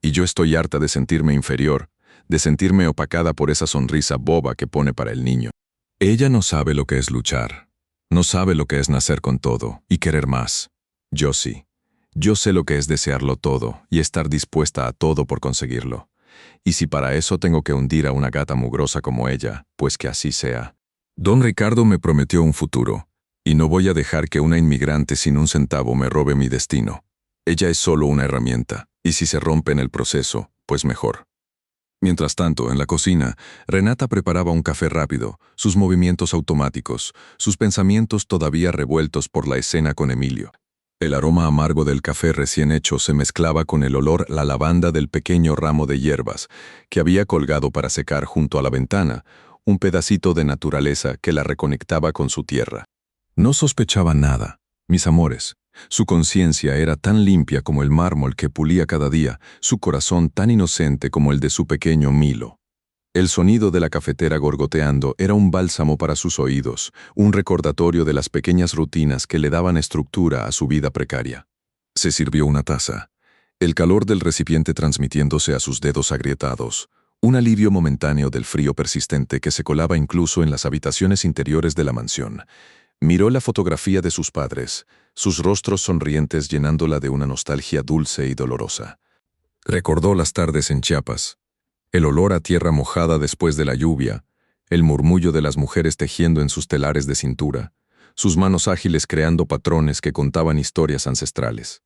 Y yo estoy harta de sentirme inferior, de sentirme opacada por esa sonrisa boba que pone para el niño. Ella no sabe lo que es luchar, no sabe lo que es nacer con todo y querer más. Yo sí. Yo sé lo que es desearlo todo y estar dispuesta a todo por conseguirlo. Y si para eso tengo que hundir a una gata mugrosa como ella, pues que así sea. Don Ricardo me prometió un futuro, y no voy a dejar que una inmigrante sin un centavo me robe mi destino. Ella es solo una herramienta, Y si se rompe en el proceso, pues mejor. Mientras tanto, en la cocina, Renata preparaba un café rápido, sus movimientos automáticos, sus pensamientos todavía revueltos por la escena con Emilio. El aroma amargo del café recién hecho se mezclaba con el olor a lavanda del pequeño ramo de hierbas que había colgado para secar junto a la ventana, un pedacito de naturaleza que la reconectaba con su tierra. No sospechaba nada, mis amores. Su conciencia era tan limpia como el mármol que pulía cada día, su corazón tan inocente como el de su pequeño Milo. El sonido de la cafetera gorgoteando era un bálsamo para sus oídos, un recordatorio de las pequeñas rutinas que le daban estructura a su vida precaria. Se sirvió una taza, el calor del recipiente transmitiéndose a sus dedos agrietados, un alivio momentáneo del frío persistente que se colaba incluso en las habitaciones interiores de la mansión. Miró la fotografía de sus padres, sus rostros sonrientes llenándola de una nostalgia dulce y dolorosa. Recordó las tardes en Chiapas, el olor a tierra mojada después de la lluvia, el murmullo de las mujeres tejiendo en sus telares de cintura, sus manos ágiles creando patrones que contaban historias ancestrales.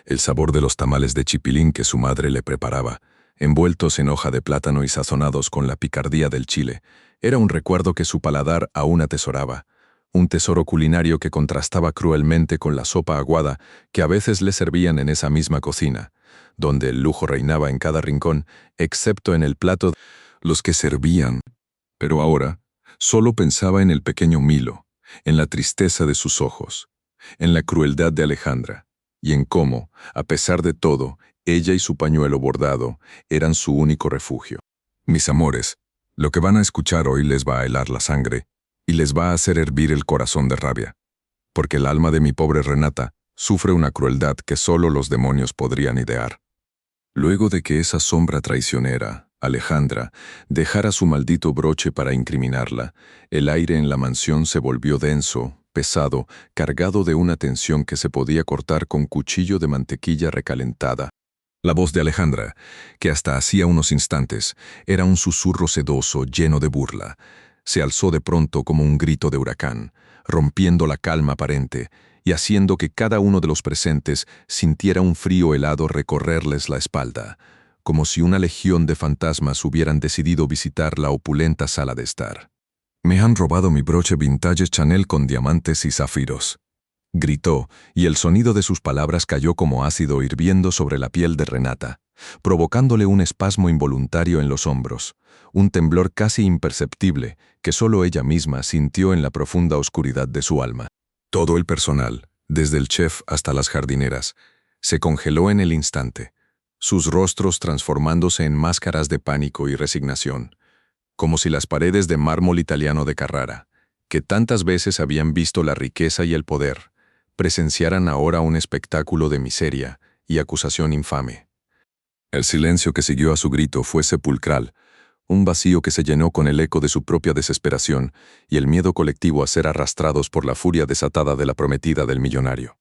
El sabor de los tamales de chipilín que su madre le preparaba, envueltos en hoja de plátano y sazonados con la picardía del chile, era un recuerdo que su paladar aún atesoraba, un tesoro culinario que contrastaba cruelmente con la sopa aguada que a veces le servían en esa misma cocina, donde el lujo reinaba en cada rincón, excepto en el plato de los que servían. Pero ahora solo pensaba en el pequeño Milo, en la tristeza de sus ojos, en la crueldad de Alejandra, y en cómo, a pesar de todo, ella y su pañuelo bordado eran su único refugio. Mis amores, lo que van a escuchar hoy les va a helar la sangre y les va a hacer hervir el corazón de rabia, porque el alma de mi pobre Renata sufre una crueldad que solo los demonios podrían idear. Luego de que esa sombra traicionera, Alejandra, dejara su maldito broche para incriminarla, el aire en la mansión se volvió denso, pesado, cargado de una tensión que se podía cortar con cuchillo de mantequilla recalentada. La voz de Alejandra, que hasta hacía unos instantes era un susurro sedoso lleno de burla, se alzó de pronto como un grito de huracán, rompiendo la calma aparente y haciendo que cada uno de los presentes sintiera un frío helado recorrerles la espalda, como si una legión de fantasmas hubieran decidido visitar la opulenta sala de estar. «Me han robado mi broche vintage Chanel con diamantes y zafiros», gritó, y el sonido de sus palabras cayó como ácido hirviendo sobre la piel de Renata, provocándole un espasmo involuntario en los hombros, un temblor casi imperceptible que solo ella misma sintió en la profunda oscuridad de su alma. Todo el personal, desde el chef hasta las jardineras, se congeló en el instante, sus rostros transformándose en máscaras de pánico y resignación, como si las paredes de mármol italiano de Carrara, que tantas veces habían visto la riqueza y el poder, presenciaran ahora un espectáculo de miseria y acusación infame. El silencio que siguió a su grito fue sepulcral, un vacío que se llenó con el eco de su propia desesperación y el miedo colectivo a ser arrastrados por la furia desatada de la prometida del millonario.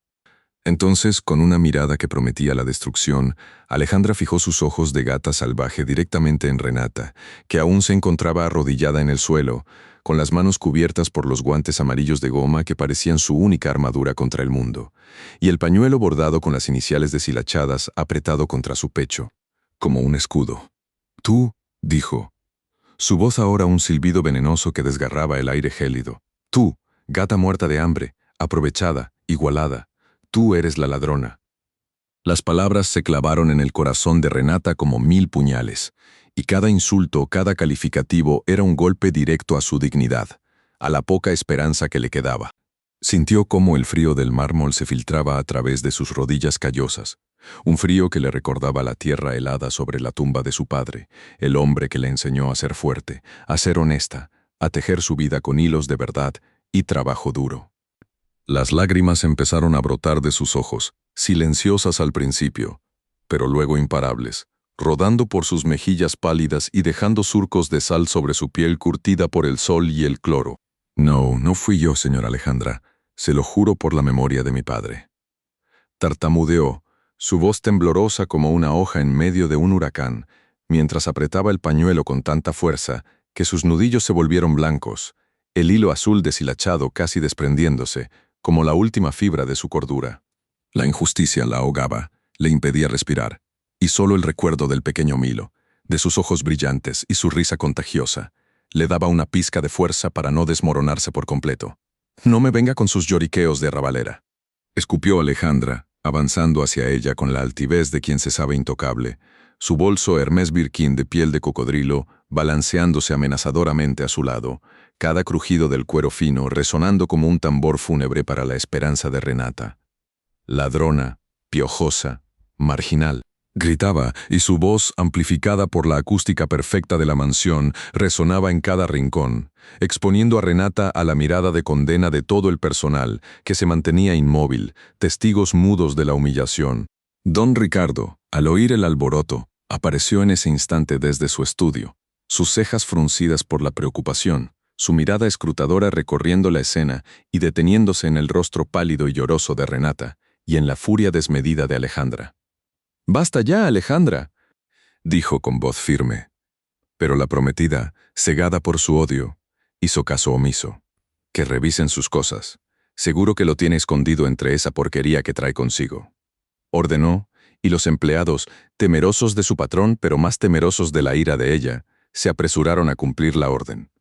Entonces, con una mirada que prometía la destrucción, Alejandra fijó sus ojos de gata salvaje directamente en Renata, que aún se encontraba arrodillada en el suelo, con las manos cubiertas por los guantes amarillos de goma que parecían su única armadura contra el mundo, y el pañuelo bordado con las iniciales deshilachadas apretado contra su pecho, como un escudo. «Tú», dijo, su voz ahora un silbido venenoso que desgarraba el aire gélido. «Tú, gata muerta de hambre, aprovechada, igualada, tú eres la ladrona». Las palabras se clavaron en el corazón de Renata como 1000 puñales, y cada insulto, cada calificativo era un golpe directo a su dignidad, a la poca esperanza que le quedaba. Sintió cómo el frío del mármol se filtraba a través de sus rodillas callosas, un frío que le recordaba la tierra helada sobre la tumba de su padre, el hombre que le enseñó a ser fuerte, a ser honesta, a tejer su vida con hilos de verdad y trabajo duro. Las lágrimas empezaron a brotar de sus ojos, silenciosas al principio, pero luego imparables, rodando por sus mejillas pálidas y dejando surcos de sal sobre su piel curtida por el sol y el cloro. «No, no fui yo, señora Alejandra, se lo juro por la memoria de mi padre». Tartamudeó, su voz temblorosa como una hoja en medio de un huracán, mientras apretaba el pañuelo con tanta fuerza que sus nudillos se volvieron blancos, el hilo azul deshilachado casi desprendiéndose, como la última fibra de su cordura. La injusticia la ahogaba, le impedía respirar, y solo el recuerdo del pequeño Milo, de sus ojos brillantes y su risa contagiosa, le daba una pizca de fuerza para no desmoronarse por completo. «No me venga con sus lloriqueos de arrabalera», escupió Alejandra, avanzando hacia ella con la altivez de quien se sabe intocable, su bolso Hermès Birkin de piel de cocodrilo balanceándose amenazadoramente a su lado, cada crujido del cuero fino resonando como un tambor fúnebre para la esperanza de Renata. Ladrona, piojosa, marginal. Gritaba, y su voz, amplificada por la acústica perfecta de la mansión, resonaba en cada rincón, exponiendo a Renata a la mirada de condena de todo el personal, que se mantenía inmóvil, testigos mudos de la humillación. Don Ricardo, al oír el alboroto, apareció en ese instante desde su estudio, sus cejas fruncidas por la preocupación, su mirada escrutadora recorriendo la escena y deteniéndose en el rostro pálido y lloroso de Renata, y en la furia desmedida de Alejandra. «Basta ya, Alejandra», dijo con voz firme. Pero la prometida, cegada por su odio, hizo caso omiso. «Que revisen sus cosas. Seguro que lo tiene escondido entre esa porquería que trae consigo», ordenó, y los empleados, temerosos de su patrón pero más temerosos de la ira de ella, se apresuraron a cumplir la orden.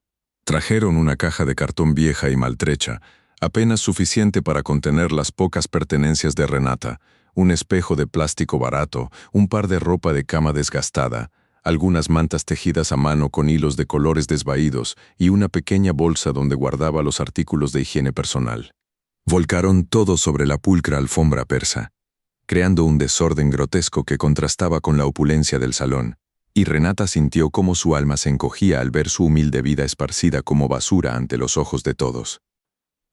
Trajeron una caja de cartón vieja y maltrecha, apenas suficiente para contener las pocas pertenencias de Renata, un espejo de plástico barato, un par de ropa de cama desgastada, algunas mantas tejidas a mano con hilos de colores desvaídos y una pequeña bolsa donde guardaba los artículos de higiene personal. Volcaron todo sobre la pulcra alfombra persa, creando un desorden grotesco que contrastaba con la opulencia del salón, y Renata sintió cómo su alma se encogía al ver su humilde vida esparcida como basura ante los ojos de todos.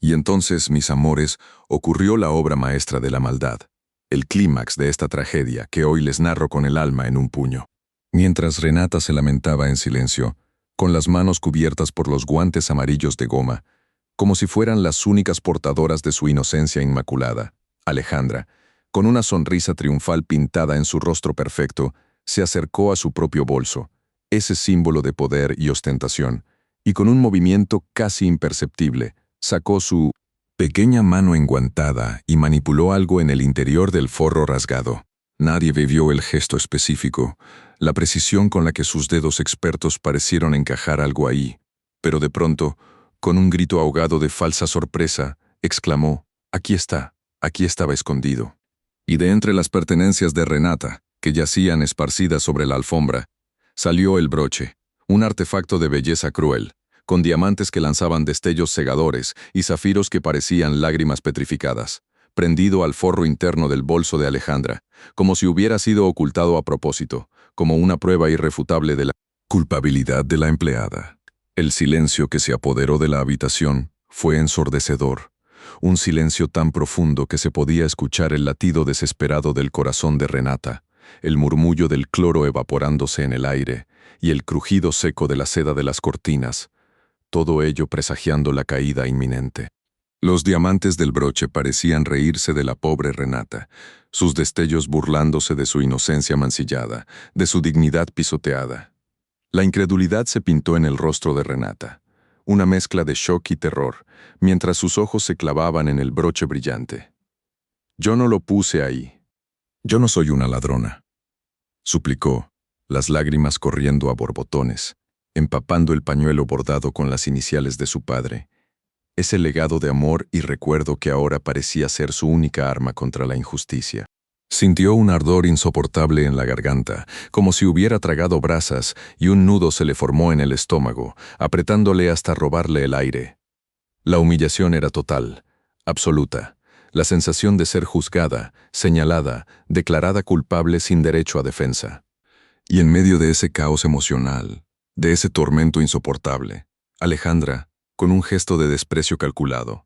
Y entonces, mis amores, ocurrió la obra maestra de la maldad, el clímax de esta tragedia que hoy les narro con el alma en un puño. Mientras Renata se lamentaba en silencio, con las manos cubiertas por los guantes amarillos de goma, como si fueran las únicas portadoras de su inocencia inmaculada, Alejandra, con una sonrisa triunfal pintada en su rostro perfecto, se acercó a su propio bolso, ese símbolo de poder y ostentación, y con un movimiento casi imperceptible, sacó su pequeña mano enguantada y manipuló algo en el interior del forro rasgado. Nadie vio el gesto específico, la precisión con la que sus dedos expertos parecieron encajar algo ahí, pero de pronto, con un grito ahogado de falsa sorpresa, exclamó: «Aquí está, aquí estaba escondido». Y de entre las pertenencias de Renata, que yacían esparcidas sobre la alfombra, salió el broche, un artefacto de belleza cruel, con diamantes que lanzaban destellos cegadores y zafiros que parecían lágrimas petrificadas, prendido al forro interno del bolso de Alejandra, como si hubiera sido ocultado a propósito, como una prueba irrefutable de la culpabilidad de la empleada. El silencio que se apoderó de la habitación fue ensordecedor, un silencio tan profundo que se podía escuchar el latido desesperado del corazón de Renata, el murmullo del cloro evaporándose en el aire y el crujido seco de la seda de las cortinas, todo ello presagiando la caída inminente. Los diamantes del broche parecían reírse de la pobre Renata, sus destellos burlándose de su inocencia mancillada, de su dignidad pisoteada. La incredulidad se pintó en el rostro de Renata, una mezcla de shock y terror, mientras sus ojos se clavaban en el broche brillante. «Yo no lo puse ahí. Yo no soy una ladrona», suplicó, las lágrimas corriendo a borbotones, empapando el pañuelo bordado con las iniciales de su padre, ese legado de amor y recuerdo que ahora parecía ser su única arma contra la injusticia. Sintió un ardor insoportable en la garganta, como si hubiera tragado brasas, y un nudo se le formó en el estómago, apretándole hasta robarle el aire. La humillación era total, absoluta, la sensación de ser juzgada, señalada, declarada culpable sin derecho a defensa. Y en medio de ese caos emocional, de ese tormento insoportable, Alejandra, con un gesto de desprecio calculado,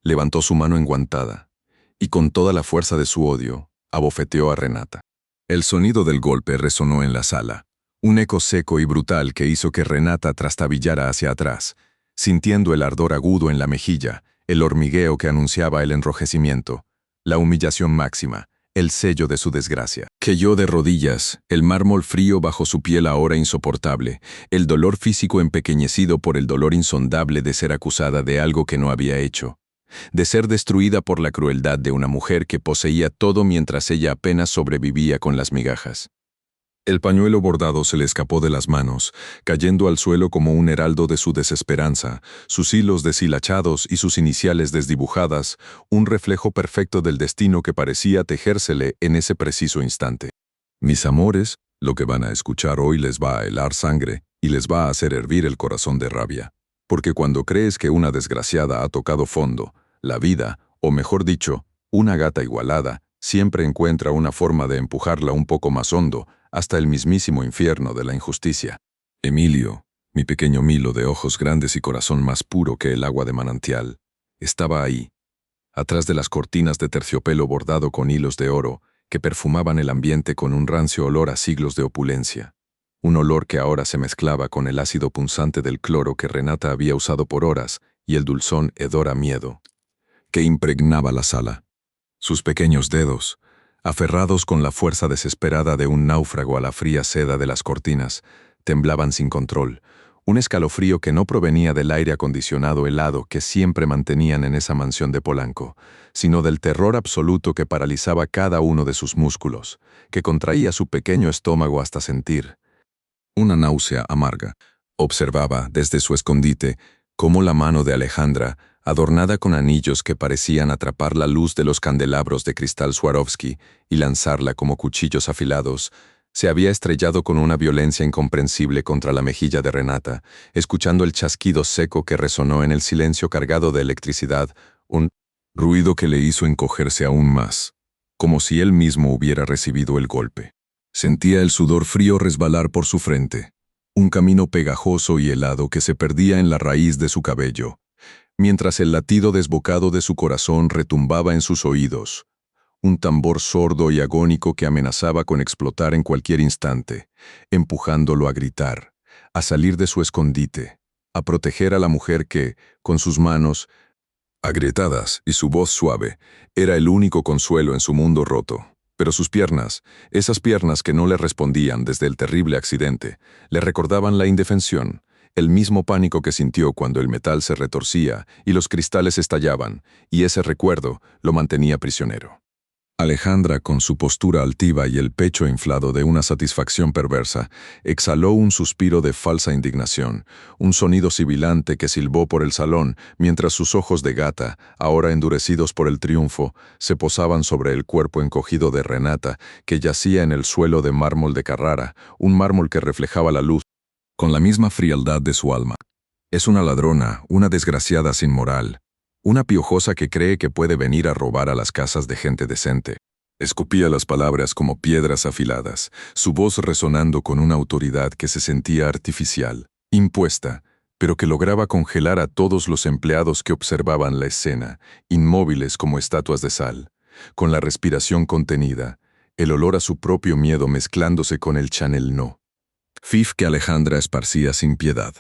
levantó su mano enguantada y con toda la fuerza de su odio, abofeteó a Renata. El sonido del golpe resonó en la sala, un eco seco y brutal que hizo que Renata trastabillara hacia atrás, sintiendo el ardor agudo en la mejilla, el hormigueo que anunciaba el enrojecimiento, la humillación máxima, el sello de su desgracia. Cayó de rodillas, el mármol frío bajo su piel ahora insoportable, el dolor físico empequeñecido por el dolor insondable de ser acusada de algo que no había hecho, de ser destruida por la crueldad de una mujer que poseía todo mientras ella apenas sobrevivía con las migajas. El pañuelo bordado se le escapó de las manos, cayendo al suelo como un heraldo de su desesperanza, sus hilos deshilachados y sus iniciales desdibujadas, un reflejo perfecto del destino que parecía tejérsele en ese preciso instante. Mis amores, lo que van a escuchar hoy les va a helar sangre y les va a hacer hervir el corazón de rabia. Porque cuando crees que una desgraciada ha tocado fondo, la vida, o mejor dicho, una gata igualada, siempre encuentra una forma de empujarla un poco más hondo, hasta el mismísimo infierno de la injusticia. Emilio, mi pequeño Milo de ojos grandes y corazón más puro que el agua de manantial, estaba ahí, atrás de las cortinas de terciopelo bordado con hilos de oro que perfumaban el ambiente con un rancio olor a siglos de opulencia. Un olor que ahora se mezclaba con el ácido punzante del cloro que Renata había usado por horas y el dulzón hedor a miedo, que impregnaba la sala. Sus pequeños dedos, aferrados con la fuerza desesperada de un náufrago a la fría seda de las cortinas, temblaban sin control, un escalofrío que no provenía del aire acondicionado helado que siempre mantenían en esa mansión de Polanco, sino del terror absoluto que paralizaba cada uno de sus músculos, que contraía su pequeño estómago hasta sentir una náusea amarga. Observaba, desde su escondite, cómo la mano de Alejandra, adornada con anillos que parecían atrapar la luz de los candelabros de cristal Swarovski y lanzarla como cuchillos afilados, se había estrellado con una violencia incomprensible contra la mejilla de Renata, escuchando el chasquido seco que resonó en el silencio cargado de electricidad, un ruido que le hizo encogerse aún más, como si él mismo hubiera recibido el golpe. Sentía el sudor frío resbalar por su frente, un camino pegajoso y helado que se perdía en la raíz de su cabello, mientras el latido desbocado de su corazón retumbaba en sus oídos, un tambor sordo y agónico que amenazaba con explotar en cualquier instante, empujándolo a gritar, a salir de su escondite, a proteger a la mujer que, con sus manos agrietadas y su voz suave, era el único consuelo en su mundo roto. Pero sus piernas, esas piernas que no le respondían desde el terrible accidente, le recordaban la indefensión, el mismo pánico que sintió cuando el metal se retorcía y los cristales estallaban, y ese recuerdo lo mantenía prisionero. Alejandra, con su postura altiva y el pecho inflado de una satisfacción perversa, exhaló un suspiro de falsa indignación, un sonido sibilante que silbó por el salón mientras sus ojos de gata, ahora endurecidos por el triunfo, se posaban sobre el cuerpo encogido de Renata, que yacía en el suelo de mármol de Carrara, un mármol que reflejaba la luz con la misma frialdad de su alma. Es una ladrona, una desgraciada sin moral, una piojosa que cree que puede venir a robar a las casas de gente decente. Escupía las palabras como piedras afiladas, su voz resonando con una autoridad que se sentía artificial, impuesta, pero que lograba congelar a todos los empleados que observaban la escena, inmóviles como estatuas de sal, con la respiración contenida, el olor a su propio miedo mezclándose con el Chanel No. Fif que Alejandra esparcía sin piedad.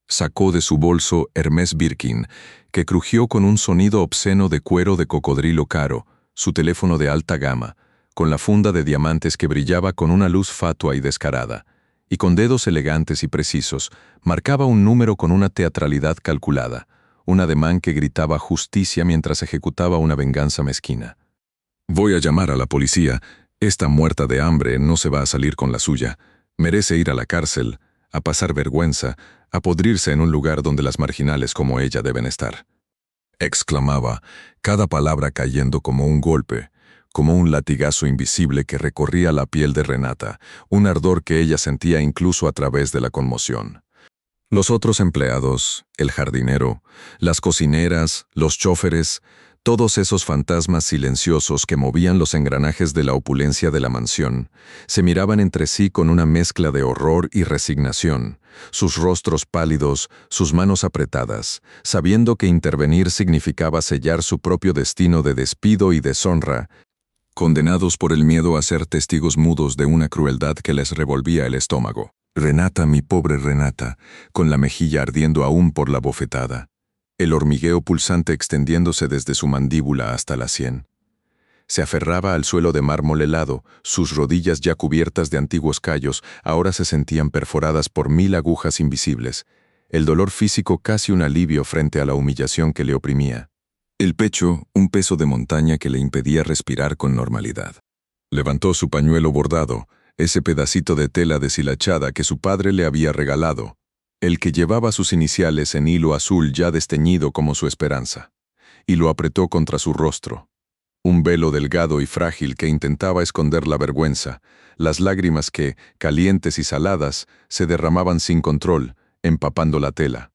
Sacó de su bolso Hermès Birkin, que crujió con un sonido obsceno de cuero de cocodrilo caro, su teléfono de alta gama, con la funda de diamantes que brillaba con una luz fatua y descarada, y con dedos elegantes y precisos, marcaba un número con una teatralidad calculada, un ademán que gritaba justicia mientras ejecutaba una venganza mezquina. Voy a llamar a la policía, esta muerta de hambre no se va a salir con la suya, merece ir a la cárcel, a pasar vergüenza, a podrirse en un lugar donde las marginales como ella deben estar. Exclamaba, cada palabra cayendo como un golpe, como un latigazo invisible que recorría la piel de Renata, un ardor que ella sentía incluso a través de la conmoción. Los otros empleados, el jardinero, las cocineras, los chóferes, todos esos fantasmas silenciosos que movían los engranajes de la opulencia de la mansión, se miraban entre sí con una mezcla de horror y resignación, sus rostros pálidos, sus manos apretadas, sabiendo que intervenir significaba sellar su propio destino de despido y deshonra, condenados por el miedo a ser testigos mudos de una crueldad que les revolvía el estómago. Renata, mi pobre Renata, con la mejilla ardiendo aún por la bofetada, el hormigueo pulsante extendiéndose desde su mandíbula hasta la sien. Se aferraba al suelo de mármol helado, sus rodillas ya cubiertas de antiguos callos, ahora se sentían perforadas por 1000 agujas invisibles, el dolor físico casi un alivio frente a la humillación que le oprimía. El pecho, un peso de montaña que le impedía respirar con normalidad. Levantó su pañuelo bordado, ese pedacito de tela deshilachada que su padre le había regalado, el que llevaba sus iniciales en hilo azul ya desteñido como su esperanza, y lo apretó contra su rostro. Un velo delgado y frágil que intentaba esconder la vergüenza, las lágrimas que, calientes y saladas, se derramaban sin control, empapando la tela,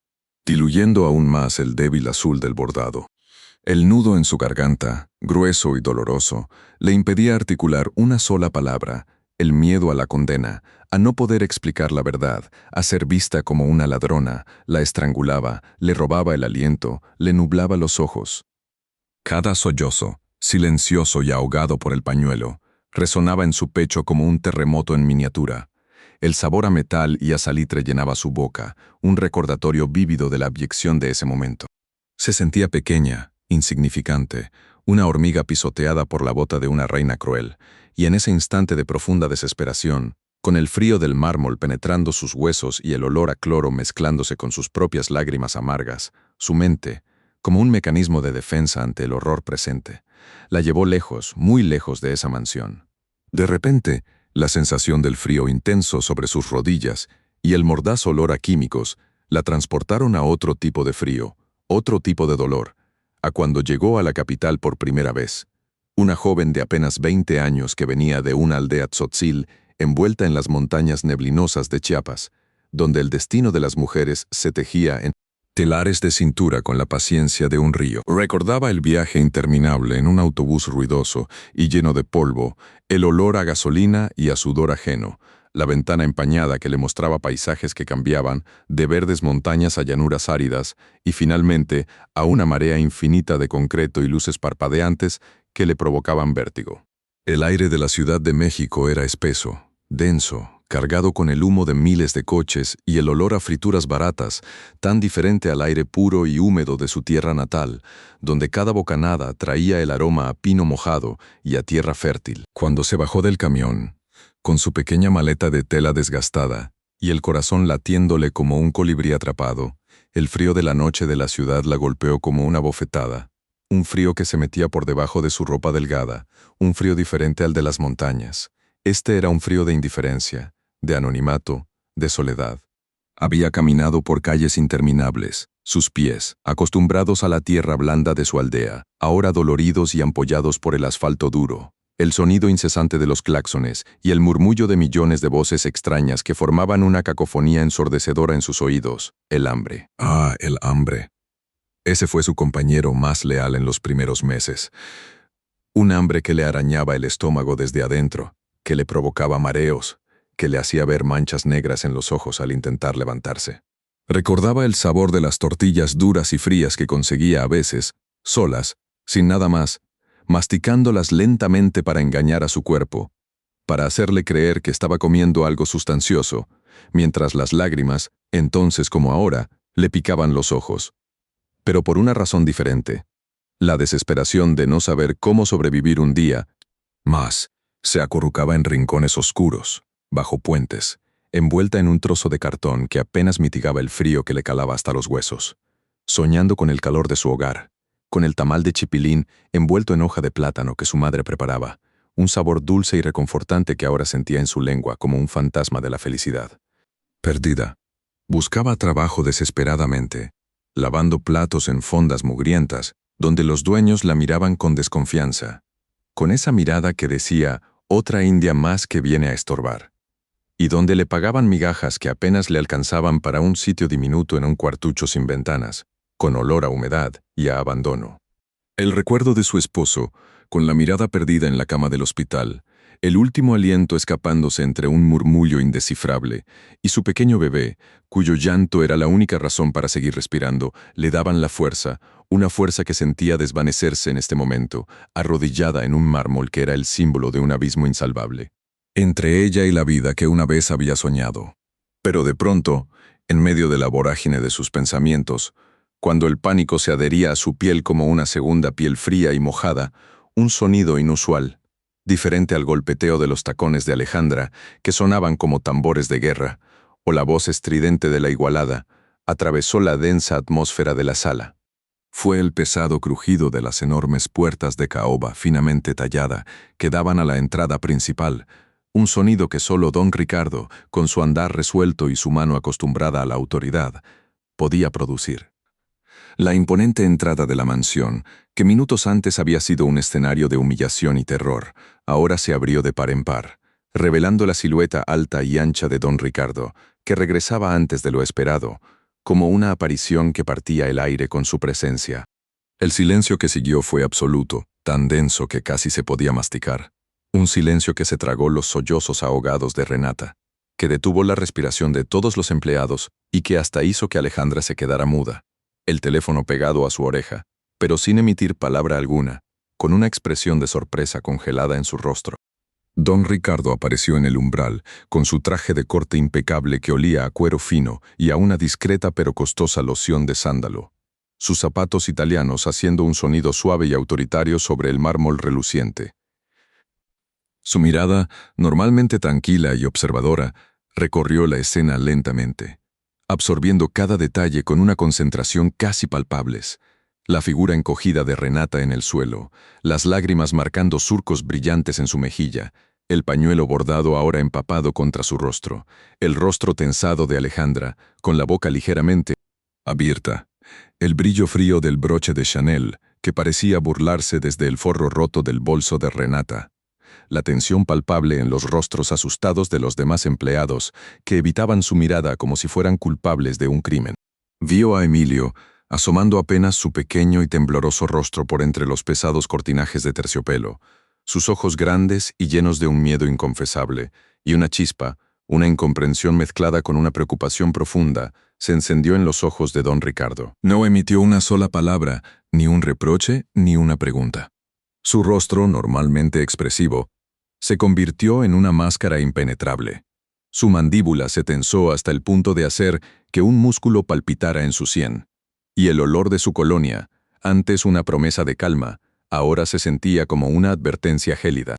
diluyendo aún más el débil azul del bordado. El nudo en su garganta, grueso y doloroso, le impedía articular una sola palabra: el miedo a la condena, a no poder explicar la verdad, a ser vista como una ladrona, la estrangulaba, le robaba el aliento, le nublaba los ojos. Cada sollozo, silencioso y ahogado por el pañuelo, resonaba en su pecho como un terremoto en miniatura. El sabor a metal y a salitre llenaba su boca, un recordatorio vívido de la abyección de ese momento. Se sentía pequeña, insignificante, una hormiga pisoteada por la bota de una reina cruel, y en ese instante de profunda desesperación, con el frío del mármol penetrando sus huesos y el olor a cloro mezclándose con sus propias lágrimas amargas, su mente, como un mecanismo de defensa ante el horror presente, la llevó lejos, muy lejos de esa mansión. De repente, la sensación del frío intenso sobre sus rodillas y el mordaz olor a químicos la transportaron a otro tipo de frío, otro tipo de dolor, a cuando llegó a la capital por primera vez. Una joven de apenas 20 años que venía de una aldea tzotzil envuelta en las montañas neblinosas de Chiapas, donde el destino de las mujeres se tejía en telares de cintura con la paciencia de un río. Recordaba el viaje interminable en un autobús ruidoso y lleno de polvo, el olor a gasolina y a sudor ajeno, la ventana empañada que le mostraba paisajes que cambiaban de verdes montañas a llanuras áridas y finalmente a una marea infinita de concreto y luces parpadeantes que le provocaban vértigo. El aire de la Ciudad de México era espeso, denso, cargado con el humo de miles de coches y el olor a frituras baratas, tan diferente al aire puro y húmedo de su tierra natal, donde cada bocanada traía el aroma a pino mojado y a tierra fértil. Cuando se bajó del camión, con su pequeña maleta de tela desgastada y el corazón latiéndole como un colibrí atrapado, el frío de la noche de la ciudad la golpeó como una bofetada, un frío que se metía por debajo de su ropa delgada, un frío diferente al de las montañas. Este era un frío de indiferencia, de anonimato, de soledad. Había caminado por calles interminables, sus pies, acostumbrados a la tierra blanda de su aldea, ahora doloridos y ampollados por el asfalto duro, el sonido incesante de los claxones y el murmullo de millones de voces extrañas que formaban una cacofonía ensordecedora en sus oídos, el hambre. Ah, el hambre. Ese fue su compañero más leal en los primeros meses. Un hambre que le arañaba el estómago desde adentro, que le provocaba mareos, que le hacía ver manchas negras en los ojos al intentar levantarse. Recordaba el sabor de las tortillas duras y frías que conseguía a veces, solas, sin nada más, masticándolas lentamente para engañar a su cuerpo, para hacerle creer que estaba comiendo algo sustancioso, mientras las lágrimas, entonces como ahora, le picaban los ojos. Pero por una razón diferente. La desesperación de no saber cómo sobrevivir un día más. Se acurrucaba en rincones oscuros, bajo puentes, envuelta en un trozo de cartón que apenas mitigaba el frío que le calaba hasta los huesos, soñando con el calor de su hogar, con el tamal de chipilín envuelto en hoja de plátano que su madre preparaba, un sabor dulce y reconfortante que ahora sentía en su lengua como un fantasma de la felicidad. Perdida, buscaba trabajo desesperadamente, lavando platos en fondas mugrientas, donde los dueños la miraban con desconfianza, con esa mirada que decía: otra india más que viene a estorbar, y donde le pagaban migajas que apenas le alcanzaban para un sitio diminuto en un cuartucho sin ventanas, con olor a humedad y a abandono. El recuerdo de su esposo, con la mirada perdida en la cama del hospital, el último aliento escapándose entre un murmullo indescifrable, y su pequeño bebé, cuyo llanto era la única razón para seguir respirando, le daban la fuerza, una fuerza que sentía desvanecerse en este momento, arrodillada en un mármol que era el símbolo de un abismo insalvable, entre ella y la vida que una vez había soñado. Pero de pronto, en medio de la vorágine de sus pensamientos, cuando el pánico se adhería a su piel como una segunda piel fría y mojada, un sonido inusual, diferente al golpeteo de los tacones de Alejandra, que sonaban como tambores de guerra, o la voz estridente de la igualada, atravesó la densa atmósfera de la sala. Fue el pesado crujido de las enormes puertas de caoba finamente tallada que daban a la entrada principal, un sonido que solo don Ricardo, con su andar resuelto y su mano acostumbrada a la autoridad, podía producir. La imponente entrada de la mansión, que minutos antes había sido un escenario de humillación y terror, ahora se abrió de par en par, revelando la silueta alta y ancha de don Ricardo, que regresaba antes de lo esperado, como una aparición que partía el aire con su presencia. El silencio que siguió fue absoluto, tan denso que casi se podía masticar. Un silencio que se tragó los sollozos ahogados de Renata, que detuvo la respiración de todos los empleados y que hasta hizo que Alejandra se quedara muda, el teléfono pegado a su oreja, pero sin emitir palabra alguna, con una expresión de sorpresa congelada en su rostro. Don Ricardo apareció en el umbral, con su traje de corte impecable que olía a cuero fino y a una discreta pero costosa loción de sándalo. Sus zapatos italianos haciendo un sonido suave y autoritario sobre el mármol reluciente. Su mirada, normalmente tranquila y observadora, recorrió la escena lentamente, absorbiendo cada detalle con una concentración casi palpables. La figura encogida de Renata en el suelo, las lágrimas marcando surcos brillantes en su mejilla, el pañuelo bordado ahora empapado contra su rostro, el rostro tensado de Alejandra, con la boca ligeramente abierta, el brillo frío del broche de Chanel, que parecía burlarse desde el forro roto del bolso de Renata, la tensión palpable en los rostros asustados de los demás empleados, que evitaban su mirada como si fueran culpables de un crimen. Vio a Emilio, asomando apenas su pequeño y tembloroso rostro por entre los pesados cortinajes de terciopelo, sus ojos grandes y llenos de un miedo inconfesable, y una chispa, una incomprensión mezclada con una preocupación profunda, se encendió en los ojos de don Ricardo. No emitió una sola palabra, ni un reproche, ni una pregunta. Su rostro, normalmente expresivo, se convirtió en una máscara impenetrable. Su mandíbula se tensó hasta el punto de hacer que un músculo palpitara en su sien, y el olor de su colonia, antes una promesa de calma, ahora se sentía como una advertencia gélida.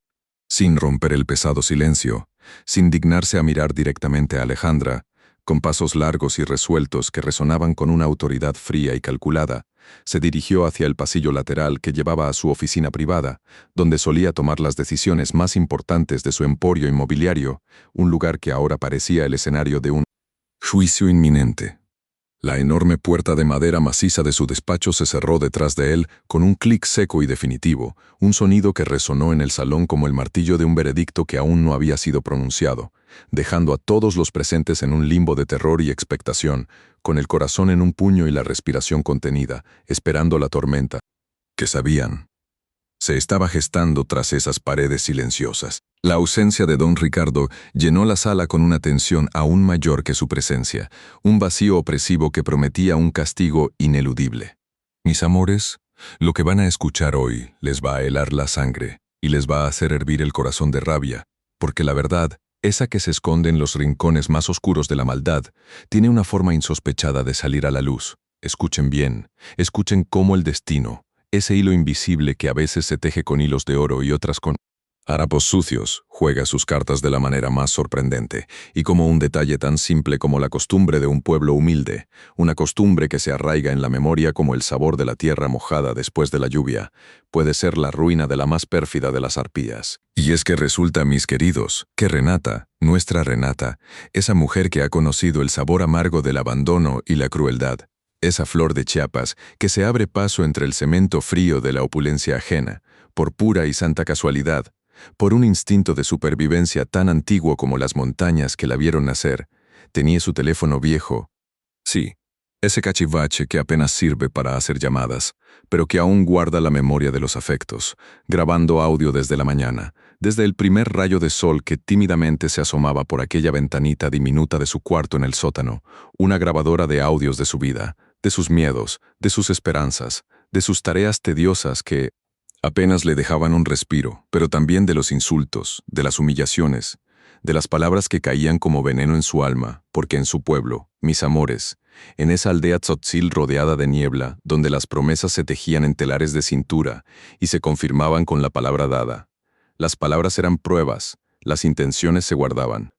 Sin romper el pesado silencio, sin dignarse a mirar directamente a Alejandra, con pasos largos y resueltos que resonaban con una autoridad fría y calculada, se dirigió hacia el pasillo lateral que llevaba a su oficina privada, donde solía tomar las decisiones más importantes de su emporio inmobiliario, un lugar que ahora parecía el escenario de un juicio inminente. La enorme puerta de madera maciza de su despacho se cerró detrás de él con un clic seco y definitivo, un sonido que resonó en el salón como el martillo de un veredicto que aún no había sido pronunciado, dejando a todos los presentes en un limbo de terror y expectación, con el corazón en un puño y la respiración contenida, esperando la tormenta, que sabían se estaba gestando tras esas paredes silenciosas. La ausencia de don Ricardo llenó la sala con una tensión aún mayor que su presencia, un vacío opresivo que prometía un castigo ineludible. Mis amores, lo que van a escuchar hoy les va a helar la sangre y les va a hacer hervir el corazón de rabia, porque la verdad, esa que se esconde en los rincones más oscuros de la maldad, tiene una forma insospechada de salir a la luz. Escuchen bien, escuchen cómo el destino, ese hilo invisible que a veces se teje con hilos de oro y otras con harapos sucios, juega sus cartas de la manera más sorprendente, y como un detalle tan simple como la costumbre de un pueblo humilde, una costumbre que se arraiga en la memoria como el sabor de la tierra mojada después de la lluvia, puede ser la ruina de la más pérfida de las arpías. Y es que resulta, mis queridos, que Renata, nuestra Renata, esa mujer que ha conocido el sabor amargo del abandono y la crueldad, esa flor de Chiapas que se abre paso entre el cemento frío de la opulencia ajena, por pura y santa casualidad, por un instinto de supervivencia tan antiguo como las montañas que la vieron nacer, tenía su teléfono viejo. Sí, ese cachivache que apenas sirve para hacer llamadas, pero que aún guarda la memoria de los afectos, grabando audio desde la mañana, desde el primer rayo de sol que tímidamente se asomaba por aquella ventanita diminuta de su cuarto en el sótano, una grabadora de audios de su vida, de sus miedos, de sus esperanzas, de sus tareas tediosas que apenas le dejaban un respiro, pero también de los insultos, de las humillaciones, de las palabras que caían como veneno en su alma, porque en su pueblo, mis amores, en esa aldea tzotzil rodeada de niebla, donde las promesas se tejían en telares de cintura y se confirmaban con la palabra dada. Las palabras eran pruebas, las intenciones se guardaban,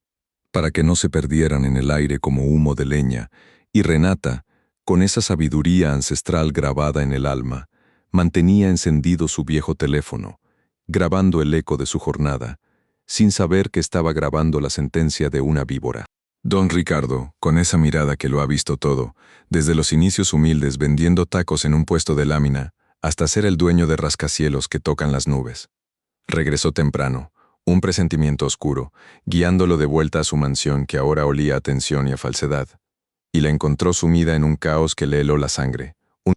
para que no se perdieran en el aire como humo de leña, y Renata, con esa sabiduría ancestral grabada en el alma, mantenía encendido su viejo teléfono, grabando el eco de su jornada, sin saber que estaba grabando la sentencia de una víbora. Don Ricardo, con esa mirada que lo ha visto todo, desde los inicios humildes vendiendo tacos en un puesto de lámina, hasta ser el dueño de rascacielos que tocan las nubes. Regresó temprano, un presentimiento oscuro, guiándolo de vuelta a su mansión que ahora olía a tensión y a falsedad, y la encontró sumida en un caos que le heló la sangre, un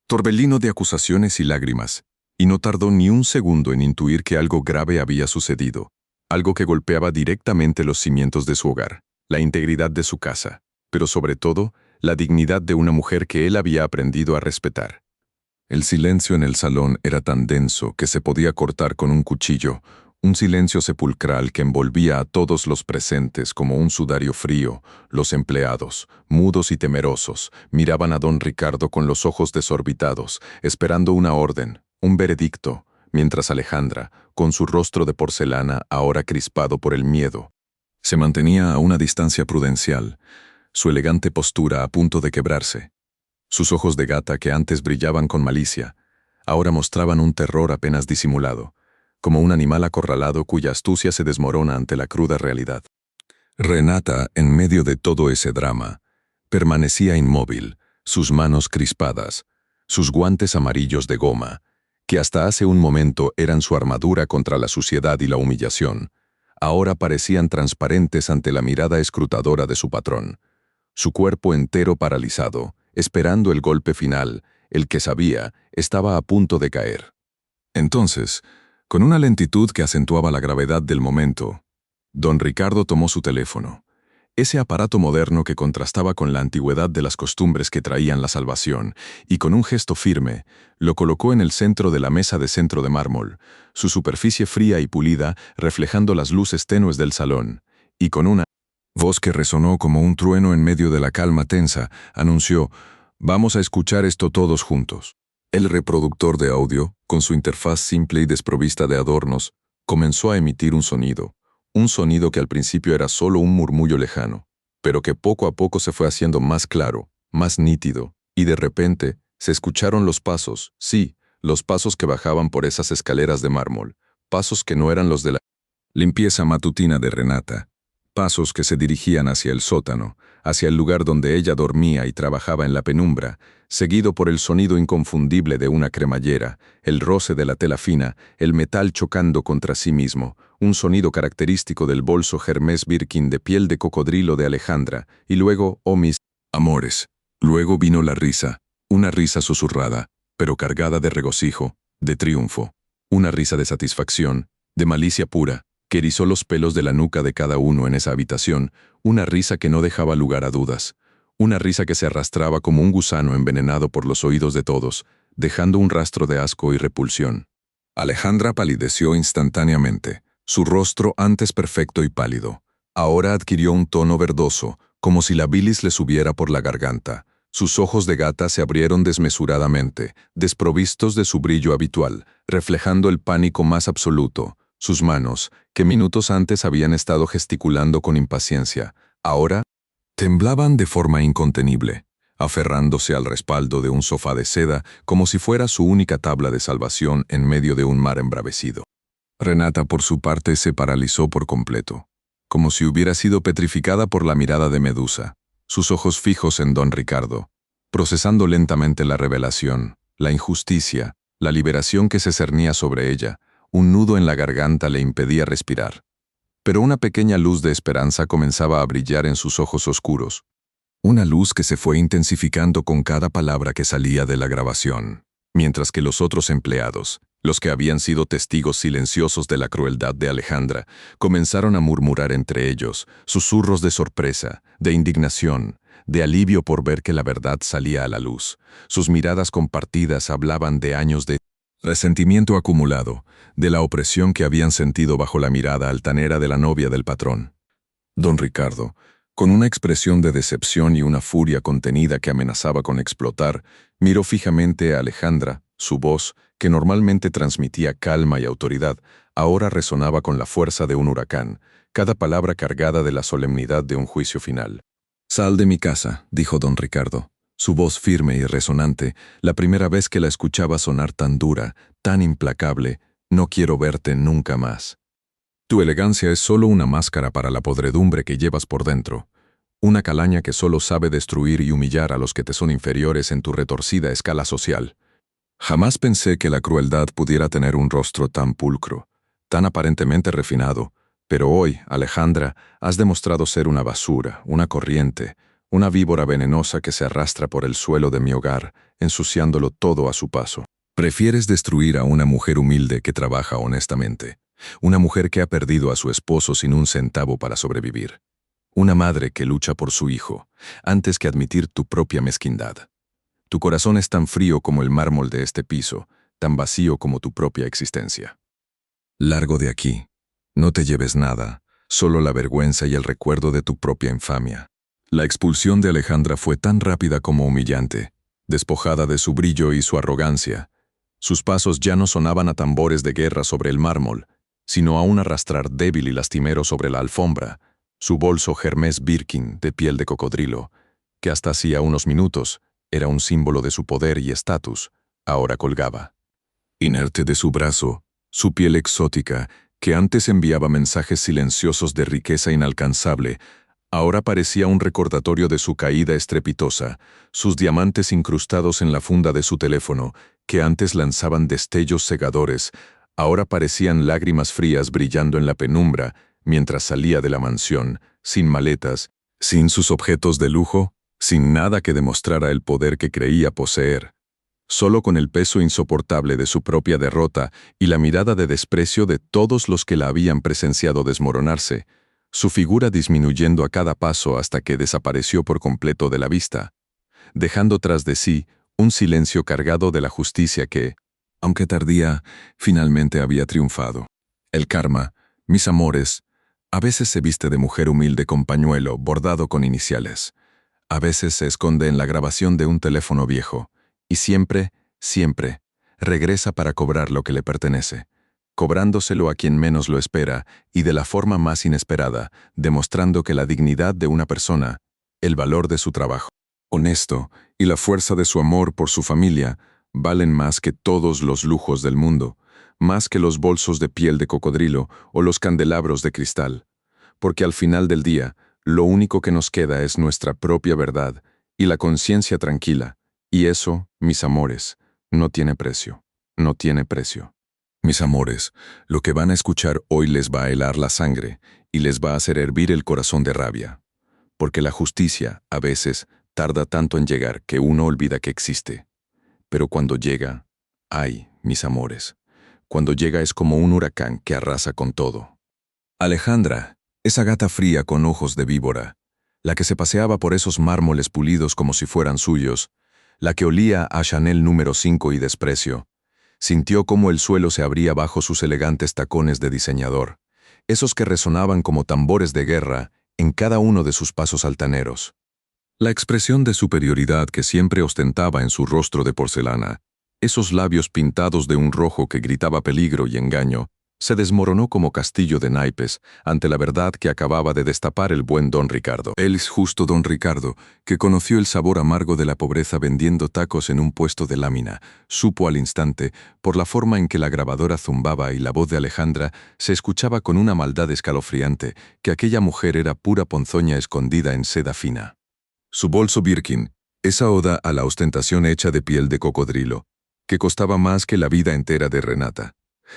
torbellino de acusaciones y lágrimas, y no tardó ni un segundo en intuir que algo grave había sucedido, algo que golpeaba directamente los cimientos de su hogar, la integridad de su casa, pero sobre todo, la dignidad de una mujer que él había aprendido a respetar. El silencio en el salón era tan denso que se podía cortar con un cuchillo, un silencio sepulcral que envolvía a todos los presentes como un sudario frío. Los empleados, mudos y temerosos, miraban a don Ricardo con los ojos desorbitados, esperando una orden, un veredicto, mientras Alejandra, con su rostro de porcelana ahora crispado por el miedo, se mantenía a una distancia prudencial, su elegante postura a punto de quebrarse. Sus ojos de gata que antes brillaban con malicia, ahora mostraban un terror apenas disimulado, como un animal acorralado cuya astucia se desmorona ante la cruda realidad. Renata, en medio de todo ese drama, permanecía inmóvil, sus manos crispadas, sus guantes amarillos de goma, que hasta hace un momento eran su armadura contra la suciedad y la humillación, ahora parecían transparentes ante la mirada escrutadora de su patrón. Su cuerpo entero paralizado, esperando el golpe final, el que sabía, estaba a punto de caer. Entonces, con una lentitud que acentuaba la gravedad del momento, don Ricardo tomó su teléfono, ese aparato moderno que contrastaba con la antigüedad de las costumbres que traían la salvación, y con un gesto firme, lo colocó en el centro de la mesa de centro de mármol, su superficie fría y pulida reflejando las luces tenues del salón, y con una voz que resonó como un trueno en medio de la calma tensa, anunció: «Vamos a escuchar esto todos juntos». El reproductor de audio, con su interfaz simple y desprovista de adornos, comenzó a emitir un sonido que al principio era solo un murmullo lejano, pero que poco a poco se fue haciendo más claro, más nítido, y de repente se escucharon los pasos, sí, los pasos que bajaban por esas escaleras de mármol, pasos que no eran los de la limpieza matutina de Renata, pasos que se dirigían hacia el sótano, hacia el lugar donde ella dormía y trabajaba en la penumbra, seguido por el sonido inconfundible de una cremallera, el roce de la tela fina, el metal chocando contra sí mismo, un sonido característico del bolso Hermès Birkin de piel de cocodrilo de Alejandra, y luego, oh mis amores, luego vino la risa, una risa susurrada, pero cargada de regocijo, de triunfo, una risa de satisfacción, de malicia pura, que erizó los pelos de la nuca de cada uno en esa habitación, una risa que no dejaba lugar a dudas, una risa que se arrastraba como un gusano envenenado por los oídos de todos, dejando un rastro de asco y repulsión. Alejandra palideció instantáneamente, su rostro antes perfecto y pálido, ahora adquirió un tono verdoso, como si la bilis le subiera por la garganta. Sus ojos de gata se abrieron desmesuradamente, desprovistos de su brillo habitual, reflejando el pánico más absoluto. Sus manos, que minutos antes habían estado gesticulando con impaciencia, ahora temblaban de forma incontenible, aferrándose al respaldo de un sofá de seda como si fuera su única tabla de salvación en medio de un mar embravecido. Renata, por su parte, se paralizó por completo, como si hubiera sido petrificada por la mirada de Medusa, sus ojos fijos en don Ricardo, procesando lentamente la revelación, la injusticia, la liberación que se cernía sobre ella. Un nudo en la garganta le impedía respirar. Pero una pequeña luz de esperanza comenzaba a brillar en sus ojos oscuros. Una luz que se fue intensificando con cada palabra que salía de la grabación, mientras que los otros empleados, los que habían sido testigos silenciosos de la crueldad de Alejandra, comenzaron a murmurar entre ellos, susurros de sorpresa, de indignación, de alivio por ver que la verdad salía a la luz. Sus miradas compartidas hablaban de años de resentimiento acumulado, de la opresión que habían sentido bajo la mirada altanera de la novia del patrón. Don Ricardo, con una expresión de decepción y una furia contenida que amenazaba con explotar, miró fijamente a Alejandra. Su voz, que normalmente transmitía calma y autoridad, ahora resonaba con la fuerza de un huracán, cada palabra cargada de la solemnidad de un juicio final. «Sal de mi casa», dijo don Ricardo. Su voz firme y resonante, la primera vez que la escuchaba sonar tan dura, tan implacable: «No quiero verte nunca más». Tu elegancia es solo una máscara para la podredumbre que llevas por dentro, una calaña que solo sabe destruir y humillar a los que te son inferiores en tu retorcida escala social. Jamás pensé que la crueldad pudiera tener un rostro tan pulcro, tan aparentemente refinado, pero hoy, Alejandra, has demostrado ser una basura, una corriente, una víbora venenosa que se arrastra por el suelo de mi hogar, ensuciándolo todo a su paso. Prefieres destruir a una mujer humilde que trabaja honestamente, una mujer que ha perdido a su esposo sin un centavo para sobrevivir, una madre que lucha por su hijo, antes que admitir tu propia mezquindad. Tu corazón es tan frío como el mármol de este piso, tan vacío como tu propia existencia. Largo de aquí. No te lleves nada, solo la vergüenza y el recuerdo de tu propia infamia. La expulsión de Alejandra fue tan rápida como humillante, despojada de su brillo y su arrogancia. Sus pasos ya no sonaban a tambores de guerra sobre el mármol, sino a un arrastrar débil y lastimero sobre la alfombra, su bolso Hermès Birkin de piel de cocodrilo, que hasta hacía unos minutos era un símbolo de su poder y estatus, ahora colgaba. Inerte de su brazo, su piel exótica, que antes enviaba mensajes silenciosos de riqueza inalcanzable, ahora parecía un recordatorio de su caída estrepitosa, sus diamantes incrustados en la funda de su teléfono, que antes lanzaban destellos cegadores, ahora parecían lágrimas frías brillando en la penumbra mientras salía de la mansión, sin maletas, sin sus objetos de lujo, sin nada que demostrara el poder que creía poseer, solo con el peso insoportable de su propia derrota y la mirada de desprecio de todos los que la habían presenciado desmoronarse, su figura disminuyendo a cada paso hasta que desapareció por completo de la vista, dejando tras de sí un silencio cargado de la justicia que, aunque tardía, finalmente había triunfado. El karma, mis amores, a veces se viste de mujer humilde con pañuelo bordado con iniciales. A veces se esconde en la grabación de un teléfono viejo, y siempre, siempre, regresa para cobrar lo que le pertenece, cobrándoselo a quien menos lo espera y de la forma más inesperada, demostrando que la dignidad de una persona, el valor de su trabajo honesto y la fuerza de su amor por su familia valen más que todos los lujos del mundo, más que los bolsos de piel de cocodrilo o los candelabros de cristal, porque al final del día, lo único que nos queda es nuestra propia verdad y la conciencia tranquila, y eso, mis amores, no tiene precio, no tiene precio. Mis amores, lo que van a escuchar hoy les va a helar la sangre y les va a hacer hervir el corazón de rabia, porque la justicia, a veces, tarda tanto en llegar que uno olvida que existe. Pero cuando llega, ay, mis amores, cuando llega es como un huracán que arrasa con todo. Alejandra, esa gata fría con ojos de víbora, la que se paseaba por esos mármoles pulidos como si fueran suyos, la que olía a Chanel número 5 y desprecio, sintió cómo el suelo se abría bajo sus elegantes tacones de diseñador, esos que resonaban como tambores de guerra en cada uno de sus pasos altaneros. La expresión de superioridad que siempre ostentaba en su rostro de porcelana, esos labios pintados de un rojo que gritaba peligro y engaño, se desmoronó como castillo de naipes ante la verdad que acababa de destapar el buen don Ricardo. El justo don Ricardo, que conoció el sabor amargo de la pobreza vendiendo tacos en un puesto de lámina, supo al instante, por la forma en que la grabadora zumbaba y la voz de Alejandra se escuchaba con una maldad escalofriante, que aquella mujer era pura ponzoña escondida en seda fina. Su bolso Birkin, esa oda a la ostentación hecha de piel de cocodrilo, que costaba más que la vida entera de Renata,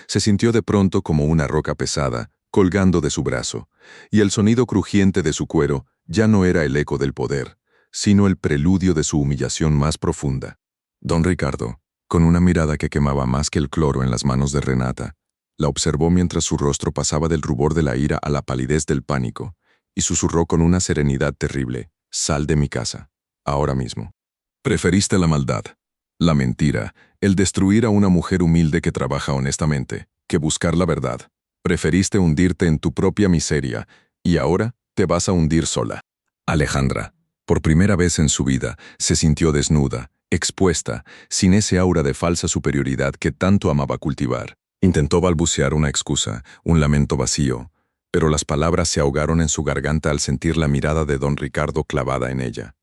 se sintió de pronto como una roca pesada, colgando de su brazo, y el sonido crujiente de su cuero ya no era el eco del poder, sino el preludio de su humillación más profunda. Don Ricardo, con una mirada que quemaba más que el cloro en las manos de Renata, la observó mientras su rostro pasaba del rubor de la ira a la palidez del pánico, y susurró con una serenidad terrible: «Sal de mi casa, ahora mismo». Preferiste la maldad, la mentira, el destruir a una mujer humilde que trabaja honestamente, que buscar la verdad. Preferiste hundirte en tu propia miseria, y ahora te vas a hundir sola. Alejandra, por primera vez en su vida, se sintió desnuda, expuesta, sin ese aura de falsa superioridad que tanto amaba cultivar. Intentó balbucear una excusa, un lamento vacío, pero las palabras se ahogaron en su garganta al sentir la mirada de don Ricardo clavada en ella.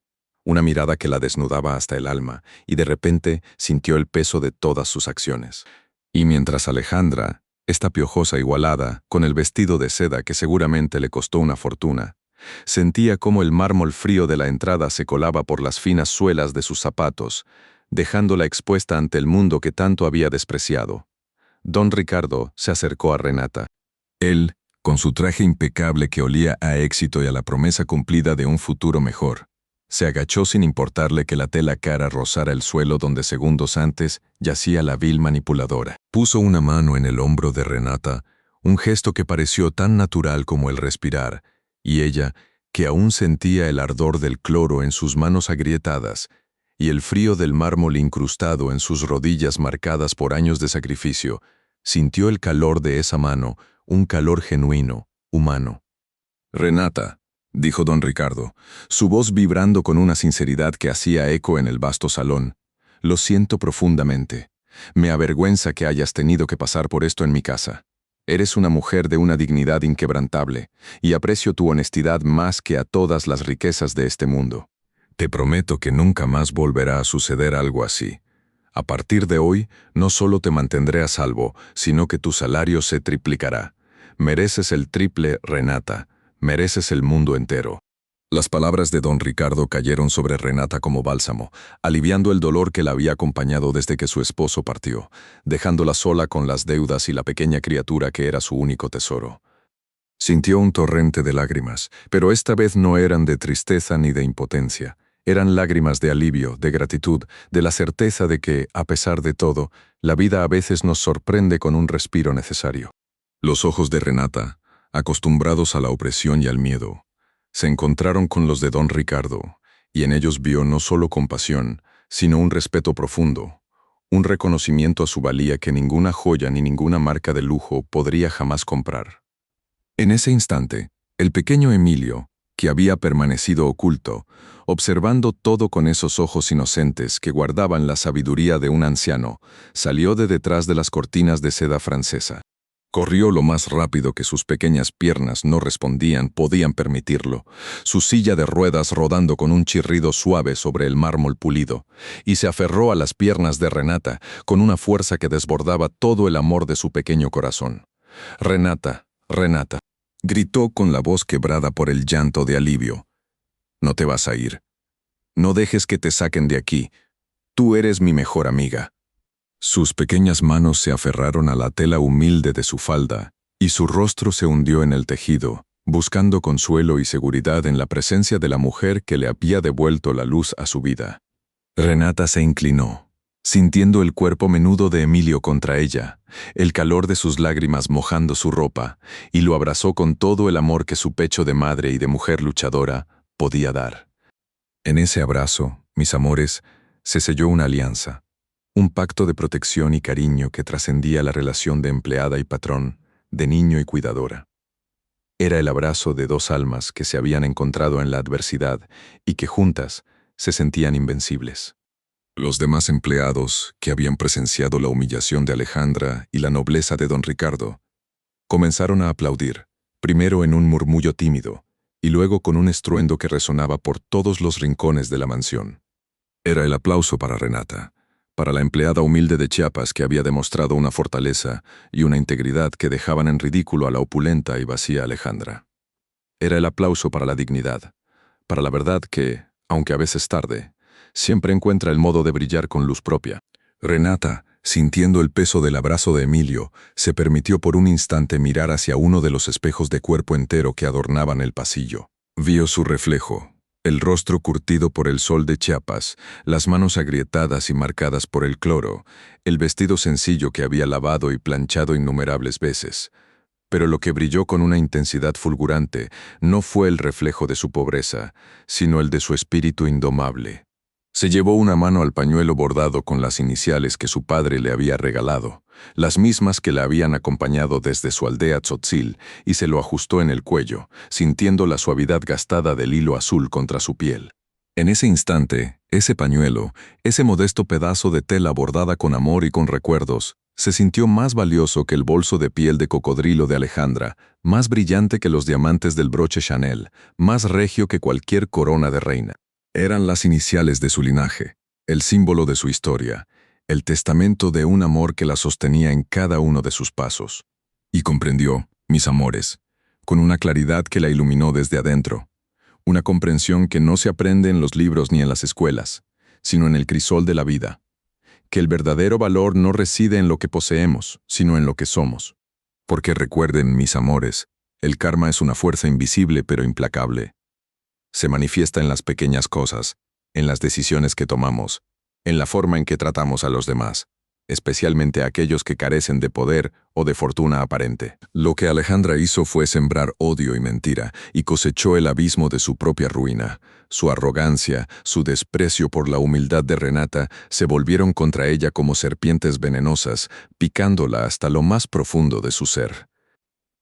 Una mirada que la desnudaba hasta el alma, y de repente sintió el peso de todas sus acciones. Y mientras Alejandra, Esta piojosa igualada, con el vestido de seda que seguramente le costó una fortuna, sentía cómo el mármol frío de la entrada se colaba por las finas suelas de sus zapatos, dejándola expuesta ante el mundo que tanto había despreciado. Don Ricardo se acercó a Renata. Él, con su traje impecable que olía a éxito y a la promesa cumplida de un futuro mejor, se agachó sin importarle que la tela cara rozara el suelo donde segundos antes yacía la vil manipuladora. Puso una mano en el hombro de Renata, un gesto que pareció tan natural como el respirar, y ella, que aún sentía el ardor del cloro en sus manos agrietadas y el frío del mármol incrustado en sus rodillas marcadas por años de sacrificio, sintió el calor de esa mano, un calor genuino, humano. «Renata», dijo don Ricardo, su voz vibrando con una sinceridad que hacía eco en el vasto salón, «lo siento profundamente. Me avergüenza que hayas tenido que pasar por esto en mi casa. Eres una mujer de una dignidad inquebrantable, y aprecio tu honestidad más que a todas las riquezas de este mundo. Te prometo que nunca más volverá a suceder algo así. A partir de hoy, no solo te mantendré a salvo, sino que tu salario se triplicará. Mereces el triple, Renata. Mereces el mundo entero». Las palabras de don Ricardo cayeron sobre Renata como bálsamo, aliviando el dolor que la había acompañado desde que su esposo partió, dejándola sola con las deudas y la pequeña criatura que era su único tesoro. Sintió un torrente de lágrimas, pero esta vez no eran de tristeza ni de impotencia. Eran lágrimas de alivio, de gratitud, de la certeza de que, a pesar de todo, la vida a veces nos sorprende con un respiro necesario. Los ojos de Renata, acostumbrados a la opresión y al miedo, se encontraron con los de don Ricardo, y en ellos vio no solo compasión, sino un respeto profundo, un reconocimiento a su valía que ninguna joya ni ninguna marca de lujo podría jamás comprar. En ese instante, el pequeño Emilio, que había permanecido oculto, observando todo con esos ojos inocentes que guardaban la sabiduría de un anciano, salió de detrás de las cortinas de seda francesa. Corrió lo más rápido que sus pequeñas piernas no podían permitirlo, su silla de ruedas rodando con un chirrido suave sobre el mármol pulido, y se aferró a las piernas de Renata con una fuerza que desbordaba todo el amor de su pequeño corazón. «Renata, Renata», gritó con la voz quebrada por el llanto de alivio. «No te vas a ir. No dejes que te saquen de aquí. Tú eres mi mejor amiga». Sus pequeñas manos se aferraron a la tela humilde de su falda, y su rostro se hundió en el tejido, buscando consuelo y seguridad en la presencia de la mujer que le había devuelto la luz a su vida. Renata se inclinó, sintiendo el cuerpo menudo de Emilio contra ella, el calor de sus lágrimas mojando su ropa, y lo abrazó con todo el amor que su pecho de madre y de mujer luchadora podía dar. En ese abrazo, mis amores, se selló una alianza. Un pacto de protección y cariño que trascendía la relación de empleada y patrón, de niño y cuidadora. Era el abrazo de dos almas que se habían encontrado en la adversidad y que juntas se sentían invencibles. Los demás empleados, que habían presenciado la humillación de Alejandra y la nobleza de don Ricardo, comenzaron a aplaudir, primero en un murmullo tímido y luego con un estruendo que resonaba por todos los rincones de la mansión. Era el aplauso para Renata, para la empleada humilde de Chiapas que había demostrado una fortaleza y una integridad que dejaban en ridículo a la opulenta y vacía Alejandra. Era el aplauso para la dignidad, para la verdad que, aunque a veces tarde, siempre encuentra el modo de brillar con luz propia. Renata, sintiendo el peso del abrazo de Emilio, se permitió por un instante mirar hacia uno de los espejos de cuerpo entero que adornaban el pasillo. Vio su reflejo. El rostro curtido por el sol de Chiapas, las manos agrietadas y marcadas por el cloro, el vestido sencillo que había lavado y planchado innumerables veces. Pero lo que brilló con una intensidad fulgurante no fue el reflejo de su pobreza, sino el de su espíritu indomable. Se llevó una mano al pañuelo bordado con las iniciales que su padre le había regalado, las mismas que la habían acompañado desde su aldea Tzotzil, y se lo ajustó en el cuello, sintiendo la suavidad gastada del hilo azul contra su piel. En ese instante, ese pañuelo, ese modesto pedazo de tela bordada con amor y con recuerdos, se sintió más valioso que el bolso de piel de cocodrilo de Alejandra, más brillante que los diamantes del broche Chanel, más regio que cualquier corona de reina. Eran las iniciales de su linaje, el símbolo de su historia, el testamento de un amor que la sostenía en cada uno de sus pasos. Y comprendió, mis amores, con una claridad que la iluminó desde adentro, una comprensión que no se aprende en los libros ni en las escuelas, sino en el crisol de la vida, que el verdadero valor no reside en lo que poseemos, sino en lo que somos. Porque recuerden, mis amores, el karma es una fuerza invisible pero implacable. Se manifiesta en las pequeñas cosas, en las decisiones que tomamos, en la forma en que tratamos a los demás, especialmente a aquellos que carecen de poder o de fortuna aparente. Lo que Alejandra hizo fue sembrar odio y mentira, y cosechó el abismo de su propia ruina. Su arrogancia, su desprecio por la humildad de Renata se volvieron contra ella como serpientes venenosas, picándola hasta lo más profundo de su ser.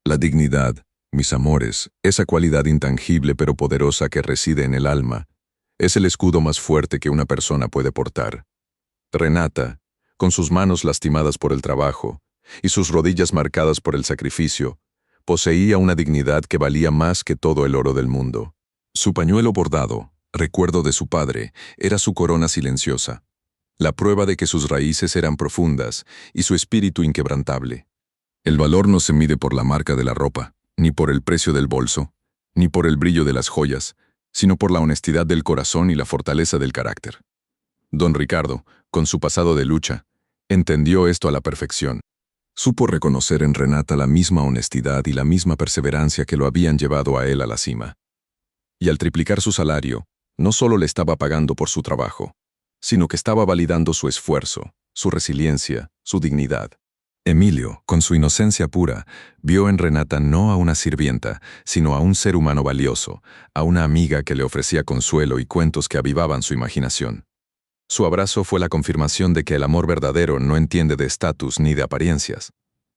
La dignidad, mis amores, esa cualidad intangible pero poderosa que reside en el alma, es el escudo más fuerte que una persona puede portar. Renata, con sus manos lastimadas por el trabajo y sus rodillas marcadas por el sacrificio, poseía una dignidad que valía más que todo el oro del mundo. Su pañuelo bordado, recuerdo de su padre, era su corona silenciosa, la prueba de que sus raíces eran profundas y su espíritu inquebrantable. El valor no se mide por la marca de la ropa, ni por el precio del bolso, ni por el brillo de las joyas, sino por la honestidad del corazón y la fortaleza del carácter. Don Ricardo, con su pasado de lucha, entendió esto a la perfección. Supo reconocer en Renata la misma honestidad y la misma perseverancia que lo habían llevado a él a la cima. Y al triplicar su salario, no solo le estaba pagando por su trabajo, sino que estaba validando su esfuerzo, su resiliencia, su dignidad. Emilio, con su inocencia pura, vio en Renata no a una sirvienta, sino a un ser humano valioso, a una amiga que le ofrecía consuelo y cuentos que avivaban su imaginación. Su abrazo fue la confirmación de que el amor verdadero no entiende de estatus ni de apariencias.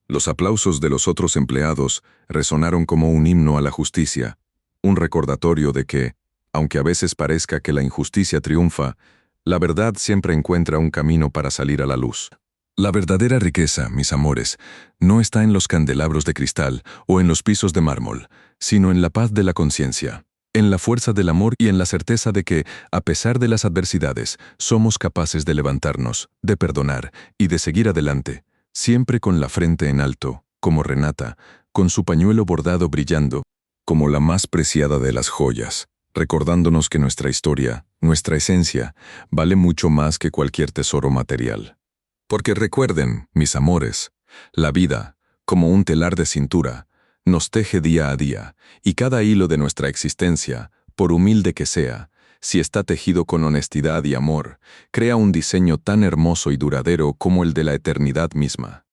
Los aplausos de los otros empleados resonaron como un himno a la justicia, un recordatorio de que, aunque a veces parezca que la injusticia triunfa, la verdad siempre encuentra un camino para salir a la luz. La verdadera riqueza, mis amores, no está en los candelabros de cristal o en los pisos de mármol, sino en la paz de la conciencia, en la fuerza del amor y en la certeza de que, a pesar de las adversidades, somos capaces de levantarnos, de perdonar y de seguir adelante, siempre con la frente en alto, como Renata, con su pañuelo bordado brillando, como la más preciada de las joyas, recordándonos que nuestra historia, nuestra esencia, vale mucho más que cualquier tesoro material. Porque recuerden, mis amores, la vida, como un telar de cintura, nos teje día a día, y cada hilo de nuestra existencia, por humilde que sea, si está tejido con honestidad y amor, crea un diseño tan hermoso y duradero como el de la eternidad misma.